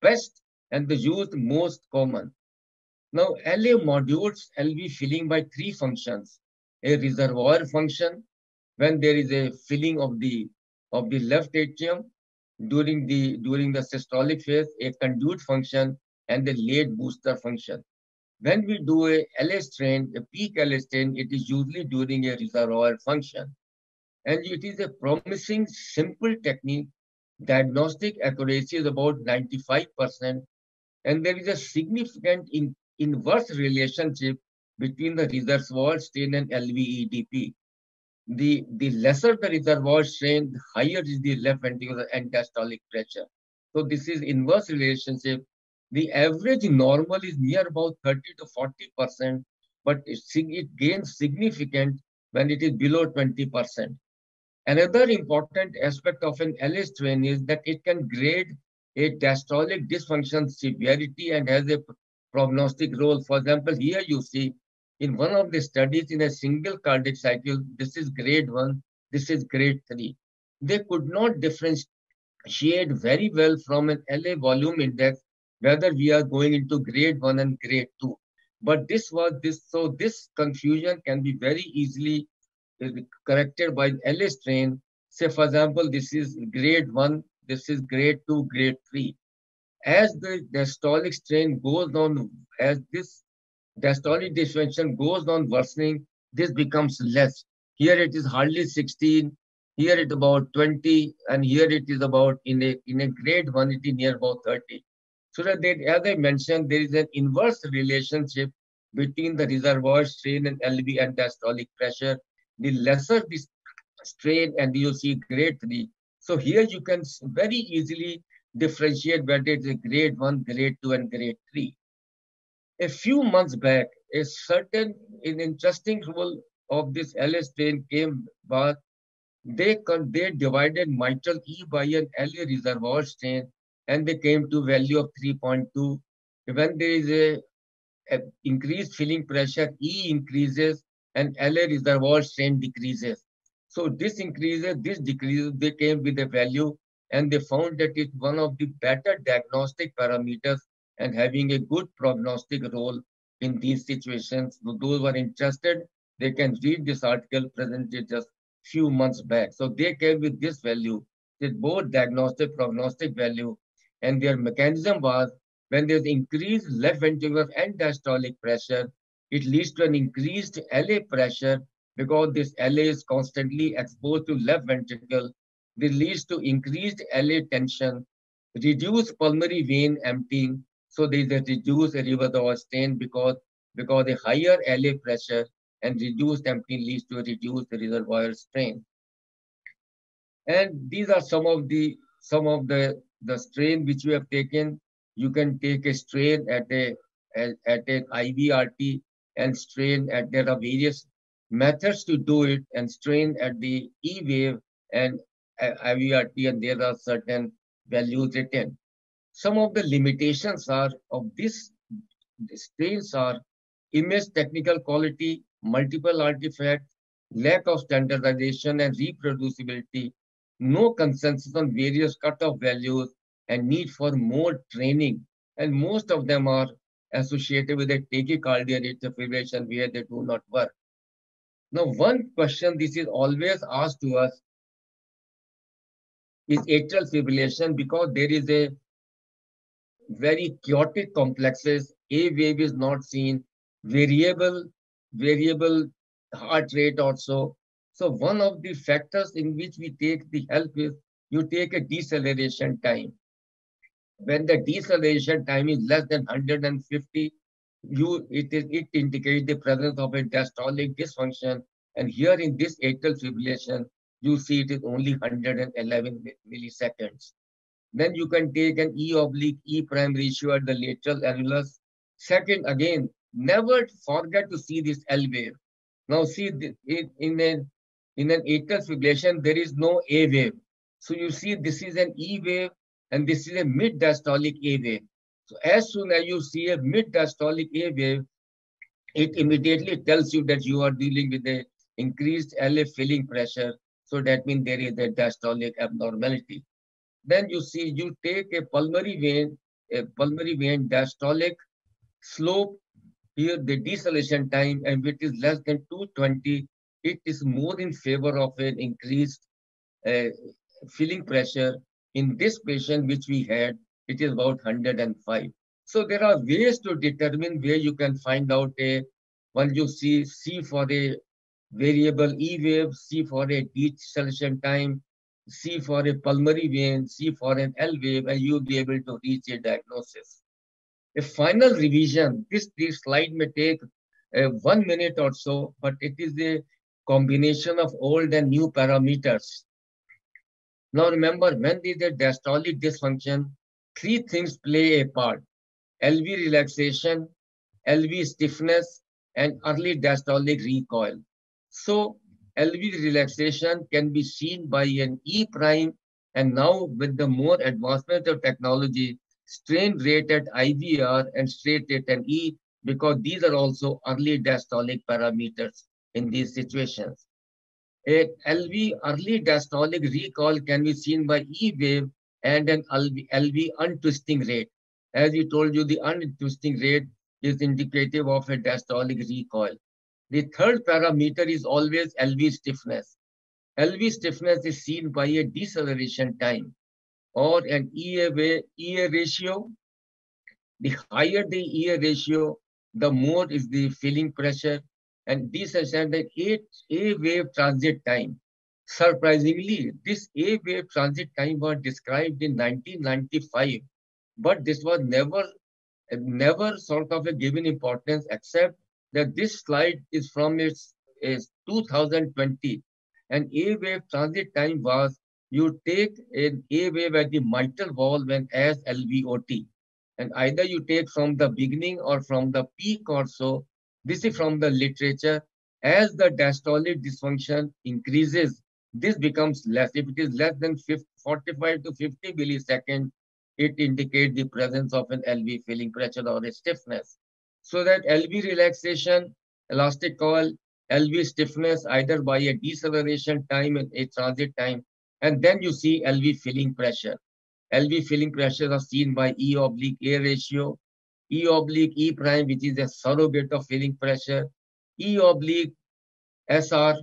B: best and the used most common. Now, LA modules LV filling by three functions: a reservoir function, when there is a filling of the left atrium during the systolic phase, a conduit function, and the late booster function. When we do a LA strain, a peak LA strain, it is usually during a reservoir function. And it is a promising, simple technique. Diagnostic accuracy is about 95%, and there is a significant inverse relationship between the reservoir strain and LVEDP. The lesser the reservoir strain, the higher is the left ventricular end diastolic pressure. So this is inverse relationship. The average normal is near about 30 to 40%, but it gains significant when it is below 20%. Another important aspect of an LA strain is that it can grade a diastolic dysfunction severity and has a prognostic role. For example, here you see in one of the studies in a single cardiac cycle, this is grade 1, this is grade 3. They could not differentiate very well from an LA volume index whether we are going into grade 1 and grade 2. But this confusion can be very easily corrected by LA strain. Say, for example, this is grade 1, this is grade 2, grade 3. As the diastolic strain goes on, as this diastolic dysfunction goes on worsening, this becomes less. Here it is hardly 16, here it about 20, and here it is about in a grade 1, it is near about 30. So that as I mentioned, there is an inverse relationship between the reservoir strain and LV and diastolic pressure. The lesser the strain and you see grade 3. So here you can very easily differentiate whether it's a grade 1, grade 2, and grade 3. A few months back, an interesting rule of this LA strain came was they divided mitral E by an LA reservoir strain and they came to value of 3.2. When there is a increased filling pressure, E increases and LA reservoir strain decreases. So this increases, this decreases, they came with a value and they found that it's one of the better diagnostic parameters and having a good prognostic role in these situations. So those who are interested, they can read this article presented just few months back. So they came with this value, with both diagnostic, prognostic value, and their mechanism was when there's increased left ventricular and diastolic pressure, it leads to an increased LA pressure because this LA is constantly exposed to left ventricle. This leads to increased LA tension, reduced pulmonary vein emptying, so there is a reduced reservoir strain because the higher LA pressure and reduced emptying leads to a reduced reservoir strain. And these are some of the strain which we have taken. You can take a strain at an IVRT and strain at there are various methods to do it and strain at the E wave and IVRT and there are certain values written. Some of the limitations are of this strains are image technical quality, multiple artifacts, lack of standardization and reproducibility, no consensus on various cutoff values, and need for more training. And most of them are associated with a tachycardia atrial fibrillation where they do not work. Now, one question this is always asked to us is atrial fibrillation because there is a very chaotic complexes. A wave is not seen, variable heart rate also. So one of the factors in which we take the help is you take a deceleration time. When the deceleration time is less than 150, it indicates the presence of a diastolic dysfunction. And here in this atrial fibrillation, you see it is only 111 milliseconds. Then you can take an E oblique E prime ratio at the lateral annulus. Second, again, never forget to see this L wave. Now see in an atrial fibrillation, there is no A wave. So you see this is an E wave and this is a mid-diastolic A wave. So as soon as you see a mid-diastolic A wave, it immediately tells you that you are dealing with a increased LA filling pressure. So that means there is a diastolic abnormality. Then you see, you take a pulmonary vein diastolic slope. Here the deceleration time, and it is less than 220, it is more in favor of an increased uh, filling pressure. In this patient which we had, it is about 105. So there are ways to determine where you can find out a, when you see C for a variable E wave, C for a deceleration time, C for a pulmonary vein, C for an L wave, and you'll be able to reach a diagnosis. A final revision, this slide may take 1 minute or so, but it is a combination of old and new parameters. Now remember, when there is a diastolic dysfunction, three things play a part: LV relaxation, LV stiffness, and early diastolic recoil. So LV relaxation can be seen by an E prime, and now with the more advancement of technology, strain rate at IVR and straight rate at E, because these are also early diastolic parameters in these situations. A LV early diastolic recoil can be seen by E wave and an LV untwisting rate. As we told you, the untwisting rate is indicative of a diastolic recoil. The third parameter is always LV stiffness. LV stiffness is seen by a deceleration time or an EA ratio. The higher the EA ratio, the more is the filling pressure, and this is an A wave transit time. Surprisingly, this A wave transit time was described in 1995, but this was never sort of a given importance, except that this slide is from its 2020. And A wave transit time was, you take an A wave at the mitral valve when as LVOT, and either you take from the beginning or from the peak or so. This is from the literature. As the diastolic dysfunction increases, this becomes less. If it is less than 45 to 50 milliseconds, it indicates the presence of an LV filling pressure or a stiffness. So that LV relaxation, elastic coil, LV stiffness, either by a deceleration time and a transit time, and then you see LV filling pressure. LV filling pressures are seen by E oblique A ratio, E oblique E prime, which is a surrogate of filling pressure, E oblique SR,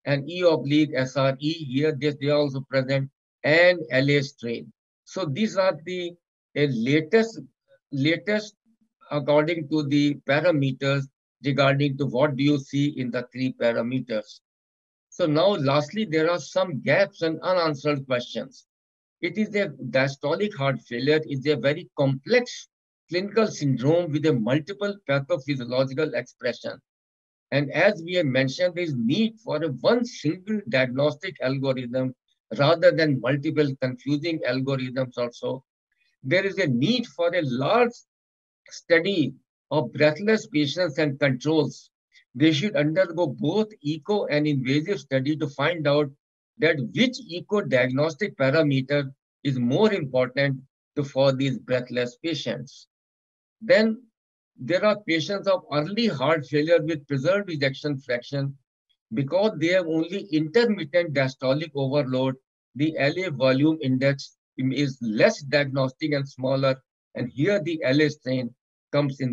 B: and E oblique SRE. Here, they are also present, and LA strain. So these are the latest according to the parameters regarding to what do you see in the three parameters. So now, lastly, there are some gaps and unanswered questions. It is a diastolic heart failure is a very complex clinical syndrome with a multiple pathophysiological expression. And as we have mentioned, there is need for a one single diagnostic algorithm rather than multiple confusing algorithms also. There is a need for a large study of breathless patients and controls. They should undergo both echo and invasive study to find out that which echo diagnostic parameter is more important for these breathless patients. Then there are patients of early heart failure with preserved ejection fraction. Because they have only intermittent diastolic overload, the LA volume index is less diagnostic and smaller, and here the LA strain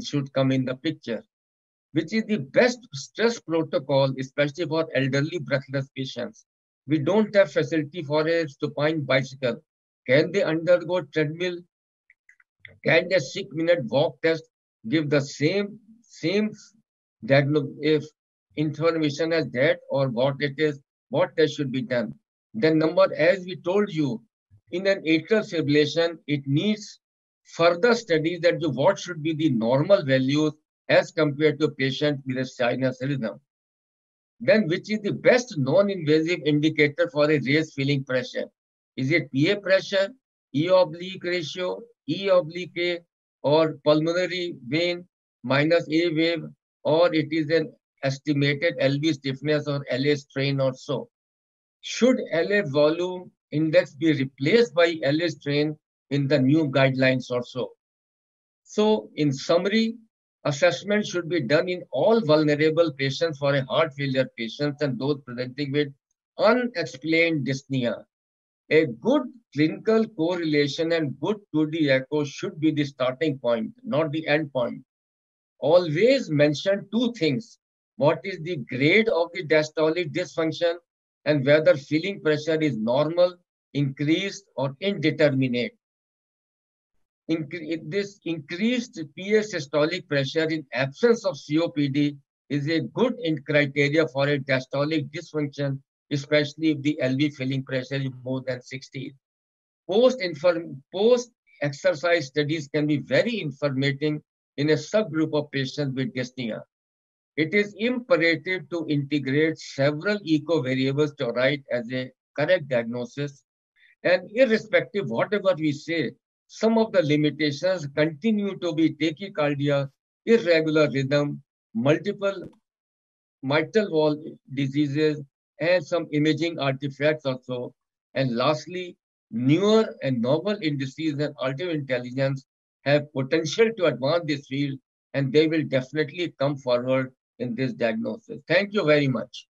B: should come in the picture. Which is the best stress protocol, especially for elderly breathless patients? We don't have facility for a supine bicycle. Can they undergo treadmill? Can the 6-minute walk test give the same if information as that, or what it is, what test should be done? Then number, as we told you, in an atrial fibrillation, it needs further studies that what should be the normal values as compared to patient with a sinus rhythm. Then which is the best non-invasive indicator for a raised filling pressure? Is it PA pressure, E oblique ratio, E oblique A, or pulmonary vein minus A wave, or it is an estimated LV stiffness or LA strain or so? Should LA volume index be replaced by LA strain in the new guidelines also. So, in summary, assessment should be done in all vulnerable patients for a heart failure patients and those presenting with unexplained dyspnea. A good clinical correlation and good 2D echo should be the starting point, not the end point. Always mention two things. What is the grade of the diastolic dysfunction and whether filling pressure is normal, increased, or indeterminate. This increased PS systolic pressure in absence of COPD is a good criteria for a diastolic dysfunction, especially if the LV filling pressure is more than 60. Post-exercise studies can be very informative in a subgroup of patients with dyspnea. It is imperative to integrate several echo variables to arrive as a correct diagnosis. And irrespective whatever we say, some of the limitations continue to be tachycardia, irregular rhythm, multiple mitral valve diseases, and some imaging artifacts also. And lastly, newer and novel indices and artificial intelligence have potential to advance this field, and they will definitely come forward in this diagnosis. Thank you very much.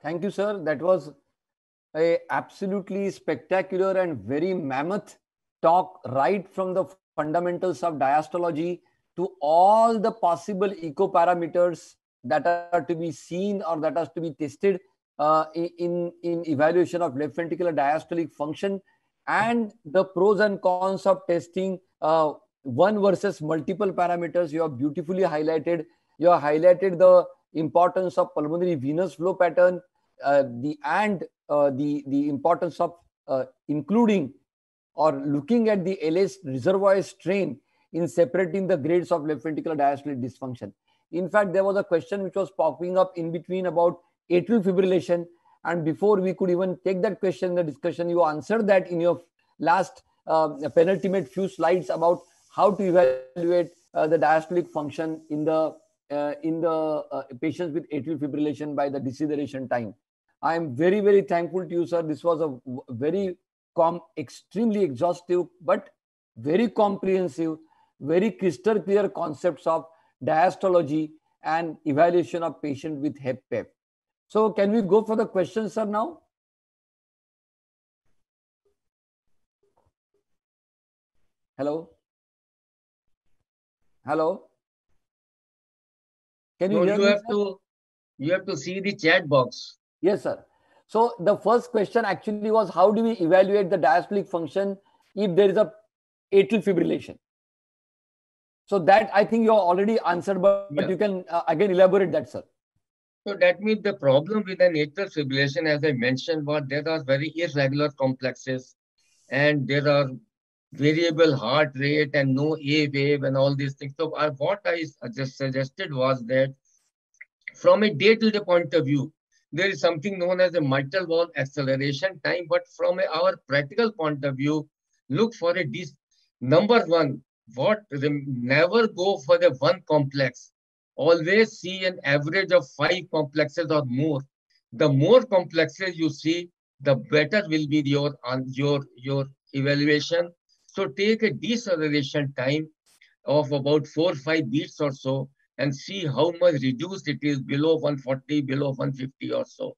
A: Thank you, sir. That was a absolutely spectacular and very mammoth talk, right from the fundamentals of diastology to all the possible echo parameters that are to be seen or that are to be tested in evaluation of left ventricular diastolic function, and the pros and cons of testing one versus multiple parameters. You have beautifully highlighted. You have highlighted the importance of pulmonary venous flow pattern, the importance of including or looking at the LS reservoir strain in separating the grades of left ventricular diastolic dysfunction. In fact, there was a question which was popping up in between about atrial fibrillation, and before we could even take that question in the discussion, you answered that in your last penultimate few slides about how to evaluate the diastolic function in the patients with atrial fibrillation by the deceleration time. I am very, very thankful to you, sir. This was a very extremely exhaustive, but very comprehensive, very crystal clear concepts of diastology and evaluation of patient with HEP-PEP. So can we go for the questions, sir, now? Hello? Hello? Can you hear me, sir?
B: You have to see the chat box.
A: Yes, sir. So the first question actually was, how do we evaluate the diastolic function if there is a atrial fibrillation? So that I think you already answered, but you can again elaborate that, sir.
B: So that means the problem with an atrial fibrillation, as I mentioned, was there are very irregular complexes and there are variable heart rate and no A wave and all these things. So what I just suggested was that from a day-to-day point of view, there is something known as a mitral valve acceleration time. But from our practical point of view, look for number one, never go for the one complex. Always see an average of 5 complexes or more. The more complexes you see, the better will be your evaluation. So take a deceleration time of about 4 or 5 beats or so and see how much reduced it is below 140, below 150 or so.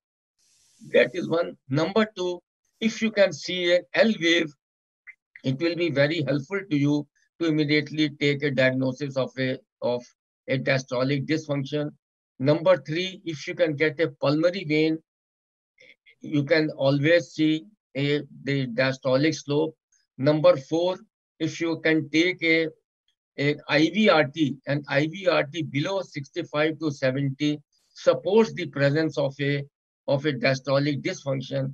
B: That is one. Number two, if you can see an L wave, it will be very helpful to you to immediately take a diagnosis of a diastolic dysfunction. Number three, if you can get a pulmonary vein, you can always see the diastolic slope. Number four, if you can take a IVRT, and IVRT below 65 to 70 supports the presence of a diastolic dysfunction,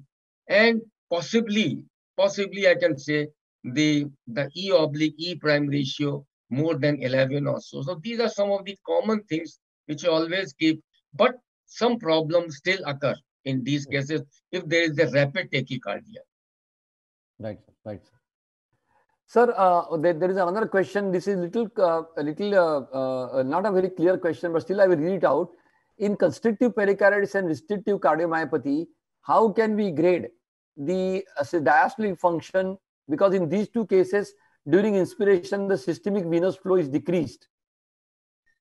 B: and possibly I can say the E/E prime ratio more than 11 or so. So these are some of the common things which you always keep, but some problems still occur in these cases if there is a rapid tachycardia.
A: Right, right. Sir, there is another question. This is not a very clear question, but still I will read it out. in constrictive pericarditis and restrictive cardiomyopathy, how can we grade the diastolic function? Because in these two cases, during inspiration, the systemic venous flow is decreased.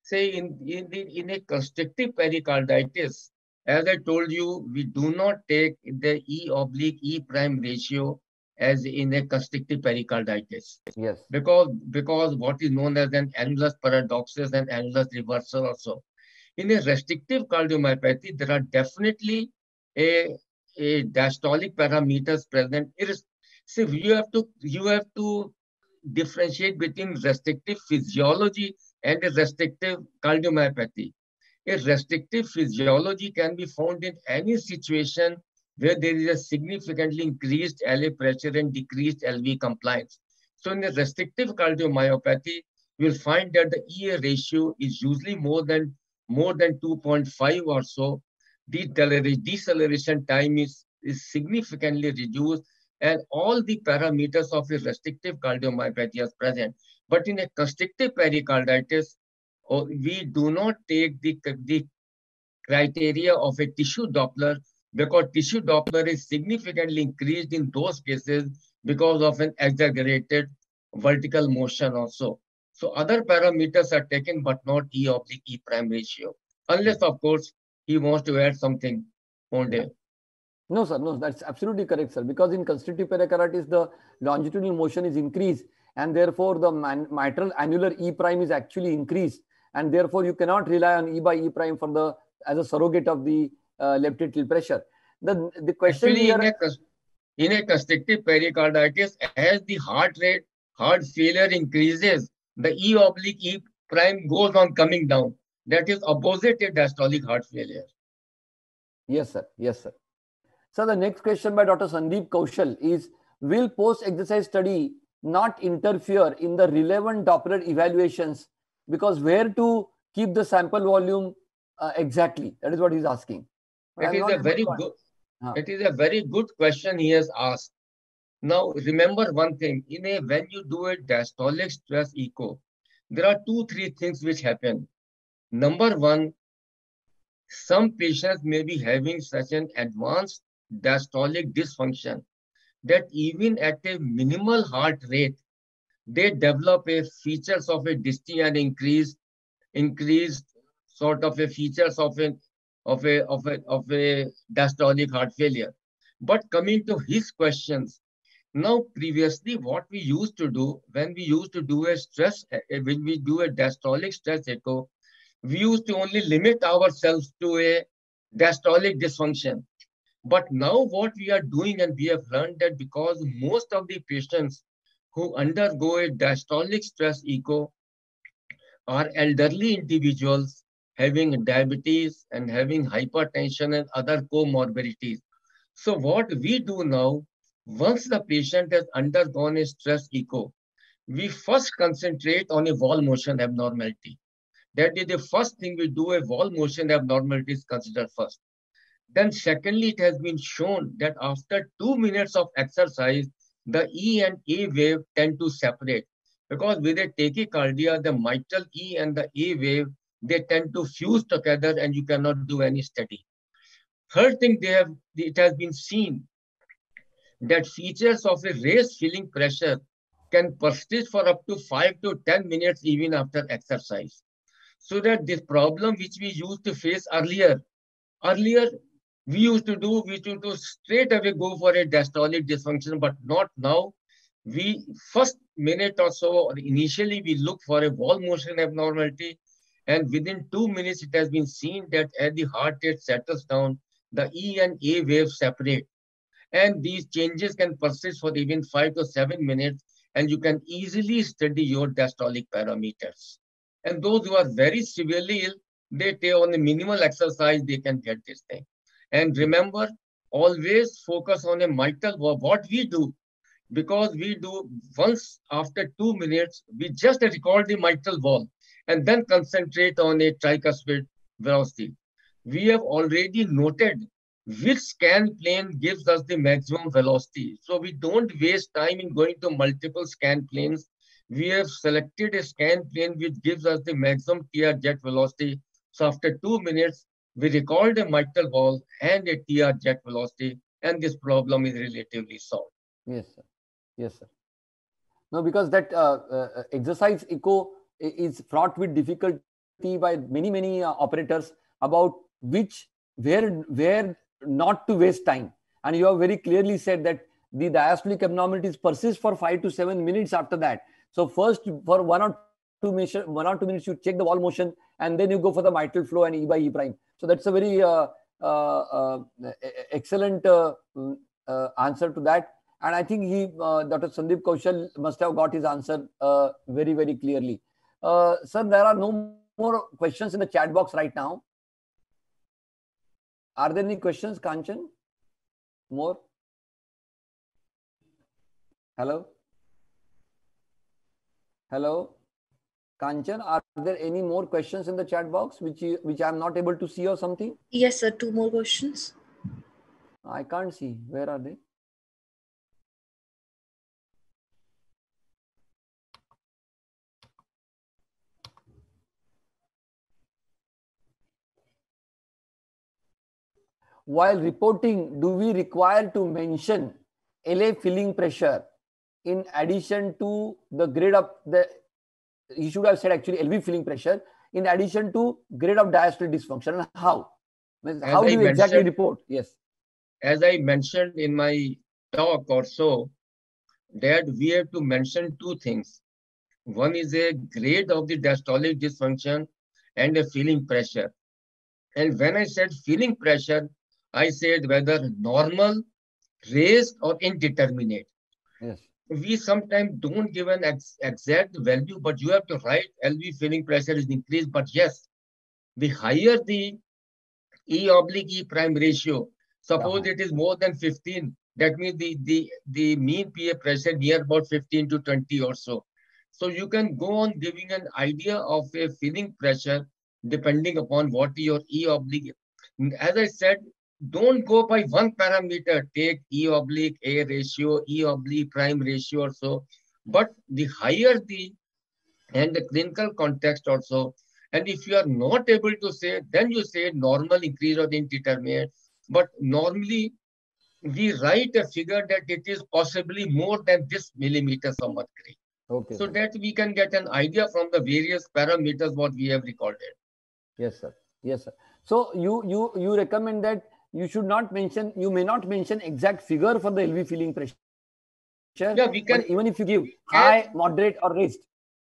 B: Say in a constrictive pericarditis, as I told you, we do not take the E oblique E prime ratio as in a constrictive pericarditis.
A: Yes.
B: Because what is known as an annulus paradoxus and annulus reversal also. In a restrictive cardiomyopathy, there are definitely a diastolic parameters present. So you have to differentiate between restrictive physiology and a restrictive cardiomyopathy. A restrictive physiology can be found in any situation where there is a significantly increased LA pressure and decreased LV compliance. So in a restrictive cardiomyopathy, you will find that the EA ratio is usually more than 2.5 or so. Deceleration time is significantly reduced, and all the parameters of a restrictive cardiomyopathy are present. But in a constrictive pericarditis, we do not take the criteria of a tissue Doppler, because tissue Doppler is significantly increased in those cases because of an exaggerated vertical motion also. So other parameters are taken, but not E oblique E prime ratio. Unless, of course, he wants to add something on there.
A: No, sir, no, that's absolutely correct, sir. Because in constrictive pericarditis, the longitudinal motion is increased, and therefore the mitral annular E prime is actually increased, and therefore you cannot rely on E by E prime for the as a surrogate of the left atrial pressure. The question
B: Actually,
A: here,
B: in a constrictive pericarditis, as the heart failure increases, the E oblique E prime goes on coming down. That is opposite to diastolic heart failure.
A: Yes, sir. Yes, sir. So the next question by Dr. Sandeep Kaushal is, will post-exercise study not interfere in the relevant Doppler evaluations? Because where to keep the sample volume exactly? That is what he's asking.
B: It is a very good question he has asked. Now, remember one thing, when you do a diastolic stress echo, there are 2-3 things which happen. Number one, some patients may be having such an advanced diastolic dysfunction that even at a minimal heart rate, they develop a features of a dystonia and increased sort of a features of a diastolic heart failure. But coming to his questions, now previously what we used to do when we used to do when we do a diastolic stress echo, we used to only limit ourselves to a diastolic dysfunction. But now what we are doing, and we have learned that because most of the patients who undergo a diastolic stress echo are elderly individuals having diabetes and having hypertension and other comorbidities. So what we do now, once the patient has undergone a stress echo, we first concentrate on a wall motion abnormality. That is the first thing we do, a wall motion abnormality is considered first. Then secondly, it has been shown that after 2 minutes of exercise, the E and A wave tend to separate. Because with a tachycardia, the mitral E and the A wave, they tend to fuse together and you cannot do any study. Third thing, it has been seen that features of a raised filling pressure can persist for up to 5 to 10 minutes even after exercise. So that this problem which we used to face earlier we used to straight away go for a diastolic dysfunction, but not now. We first minute or so, initially we look for a wall motion abnormality, and within 2 minutes it has been seen that as the heart rate settles down, the E and A waves separate. And these changes can persist for even 5 to 7 minutes, and you can easily study your diastolic parameters. And those who are very severely ill, they take on a minimal exercise, they can get this thing. And remember, always focus on a mitral wall. What we do, because we do once after 2 minutes, we just record the mitral wall and then concentrate on a tricuspid velocity. We have already noted which scan plane gives us the maximum velocity. So we don't waste time in going to multiple scan planes. We have selected a scan plane which gives us the maximum TR jet velocity. So after 2 minutes, We recalled a mitral valve and a TR jet velocity, and this problem is relatively solved.
A: Yes, sir. Yes, sir. No, because that exercise echo is fraught with difficulty by many operators about where not to waste time. And you have very clearly said that the diastolic abnormalities persist for 5 to 7 minutes after that. So first, for 1 or 2 minutes, you check the wall motion, and then you go for the mitral flow and E by E prime. So that's a very excellent answer to that. And I think Dr. Sandeep Kaushal must have got his answer very clearly. Sir, there are no more questions in the chat box right now. Are there any questions, Kanchan? More? Hello? Hello? Kanchan, are there any more questions in the chat box which I'm not able to see or something?
C: Yes, sir. 2 more questions.
A: I can't see. Where are they? While reporting, do we require to mention LA filling pressure in addition to the grade of the, you should have said actually LV filling pressure in addition to grade of diastolic dysfunction? And how? How do you exactly report? Yes.
B: As I mentioned in my talk or so, that we have to mention 2 things. One is a grade of the diastolic dysfunction and a filling pressure. And when I said filling pressure, I said whether normal, raised, or indeterminate.
A: Yes.
B: We sometimes don't give an exact value, but you have to write LV filling pressure is increased. But yes, the higher the E oblique E prime ratio, suppose it is more than 15, that means the mean PA pressure near about 15 to 20 or so. So you can go on giving an idea of a filling pressure depending upon what your E oblique. As I said, don't go by one parameter. Take E oblique A ratio, E oblique prime ratio or so. But the higher and the clinical context also. And if you are not able to say, then you say normal, increase, or indeterminate. But normally, we write a figure that it is possibly more than this millimeters of mercury.
A: Okay.
B: So that we can get an idea from the various parameters what we have recorded.
A: Yes, sir. Yes, sir. So you recommend that you should not mention, you may not mention exact figure for the LV filling pressure.
B: Yeah, we can.
A: But even if you give high, moderate, or raised.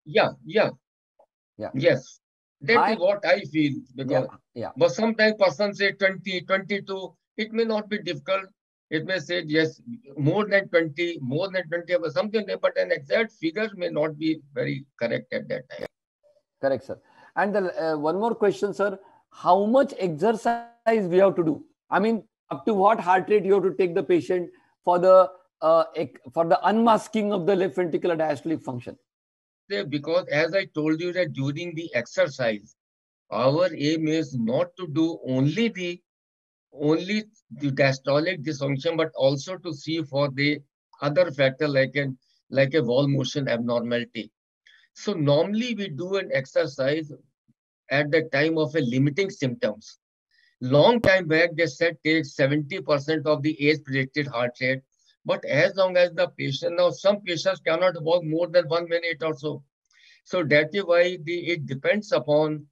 B: Yeah. Yes. That is what I feel. Because but sometimes person say 20, 22, it may not be difficult. It may say yes, more than 20, or something, but an exact figure may not be very correct at that time.
A: Correct, sir. And the, one more question, sir. How much exercise we have to do? I mean, up to what heart rate you have to take the patient for the unmasking of the left ventricular diastolic function?
B: Because as I told you that during the exercise, our aim is not to do only the diastolic dysfunction, but also to see for the other factor like a wall motion abnormality. So normally we do an exercise at the time of a limiting symptoms. Long time back, they said take 70% of the age predicted heart rate. But as long as the patient, now some patients cannot walk more than 1 minute or so. So that is why it depends upon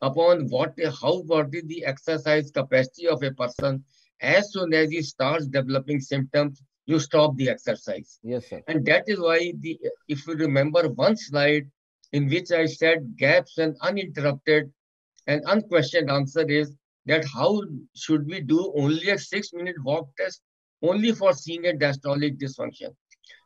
B: what is the exercise capacity of a person. As soon as he starts developing symptoms, you stop the exercise.
A: Yes, sir.
B: And that is why if you remember one slide in which I said gaps and uninterrupted and unquestioned answer is that how should we do only a 6-minute walk test only for seeing a diastolic dysfunction.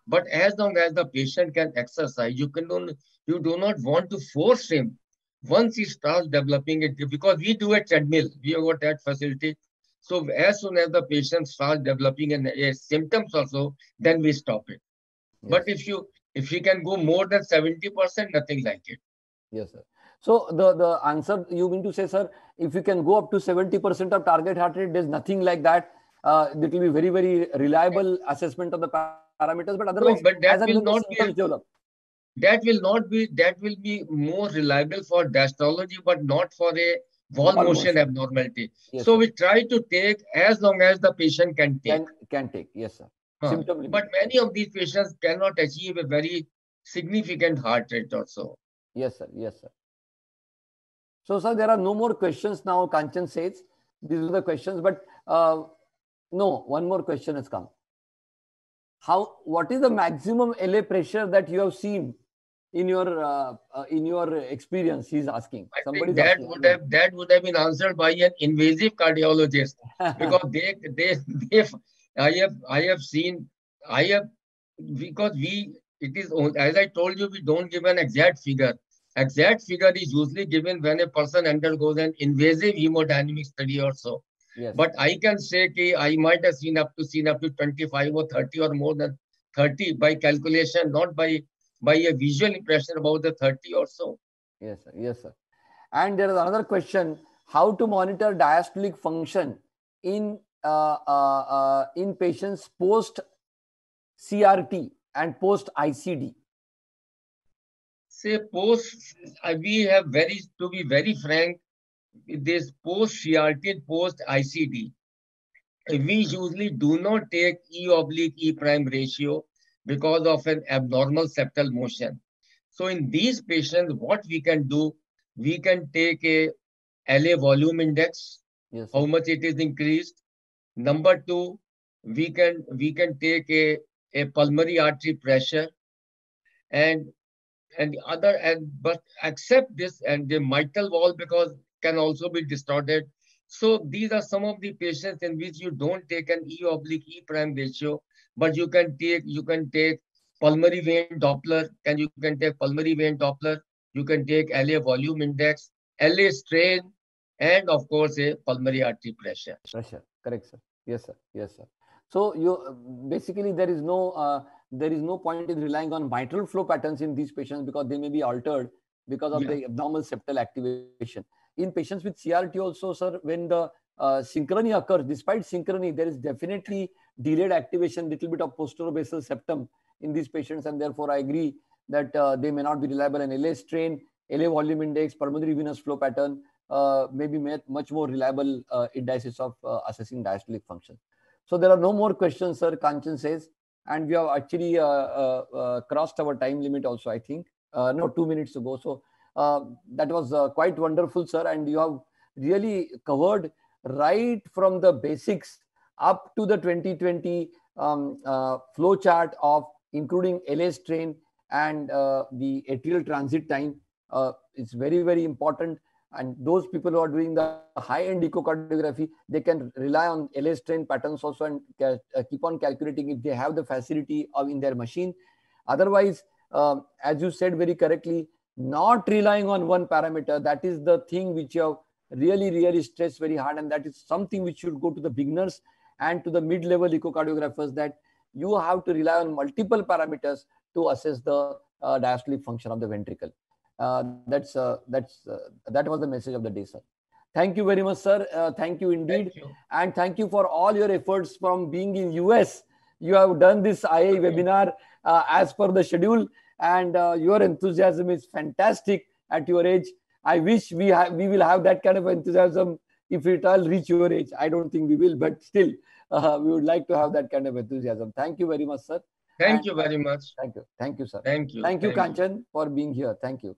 B: But as long as the patient can exercise, you do not want to force him. Once he starts developing it, because we do a treadmill, we have got that facility. So as soon as the patient starts developing symptoms also, then we stop it. Yes. But if you can go more than 70%, nothing like it.
A: Yes, sir. So the answer you mean to say, sir, if you can go up to 70% of target heart rate, there's nothing like that. It will be very reliable assessment of the parameters. But otherwise,
B: no, but that will not be. That will be more reliable for diastology, but not for a wall
A: Wall
B: motion
A: motion.
B: abnormality.
A: Yes,
B: So
A: sir.
B: we try to take as long as the patient can take.
A: Can take. Yes, sir.
B: Huh.
A: Symptom
B: But
A: limit.
B: many of these patients cannot achieve a very significant heart rate also.
A: Yes, sir. Yes, sir. So, sir, there are no more questions now. Kanchan says these are the questions, but no, one more question has come. What is the maximum LA pressure that you have seen in your experience? He's asking.
B: I think
A: Somebody's
B: that
A: asking.
B: would have been answered by an invasive cardiologist, because they I have seen I have because we it is as I told you, we don't give an exact figure. Exact figure is usually given when a person undergoes an invasive hemodynamic study or so.
A: Yes.
B: But I can say that I might have seen up to 25 or 30 or more than 30 by calculation, not by a visual impression about the 30 or so.
A: Yes, sir. Yes, sir. And there is another question: how to monitor diastolic function in patients post CRT and post ICD?
B: Say post, we have to be very frank, this post CRT and post ICD, we usually do not take E oblique E prime ratio because of an abnormal septal motion. So in these patients, what we can do, we can take a LA volume index,
A: Yes,
B: how
A: sir.
B: much it is increased. Number two, we can take a pulmonary artery pressure, and the other, but accept this, and the mitral valve, because can also be distorted. So these are some of the patients in which you don't take an E oblique E prime ratio, but you can take pulmonary vein Doppler, you can take pulmonary vein Doppler, you can take LA volume index, LA strain, and of course a pulmonary artery pressure.
A: Pressure. Correct, sir. Yes, sir. Yes, sir. So you basically there is no point in relying on mitral flow patterns in these patients, because they may be altered because of the abnormal septal activation. In patients with CRT also, sir, when the synchrony occurs, despite synchrony, there is definitely delayed activation, little bit of posterobasal septum in these patients, and therefore I agree that they may not be reliable. And LA strain, LA volume index, pulmonary venous flow pattern may be much more reliable indices of assessing diastolic function. So there are no more questions, sir, Kanchan says, and we have actually crossed our time limit also, I think. No, 2 minutes to go. So that was quite wonderful, sir, and you have really covered right from the basics up to the 2020 flow chart of including LA strain and the atrial transit time. It's very, very important. And those people who are doing the high-end echocardiography, they can rely on LA strain patterns also, and keep on calculating if they have the facility in their machine. Otherwise, as you said very correctly, not relying on one parameter, that is the thing which you have really, really stressed very hard. And that is something which should go to the beginners and to the mid-level echocardiographers, that you have to rely on multiple parameters to assess the diastolic function of the ventricle. That was the message of the day, sir. Thank you very much, sir. Thank you indeed.
B: Thank you.
A: And thank you for all your efforts from being in US. You have done this IA webinar as per the schedule, and your enthusiasm is fantastic at your age. I wish we will have that kind of enthusiasm if it all reach your age. I don't think we will, but still, we would like to have that kind of enthusiasm. Thank you very much, sir.
B: Thank you very much.
A: Thank you. Thank you, sir.
B: Thank you.
A: Thank you, Kanchan, for being here. Thank you.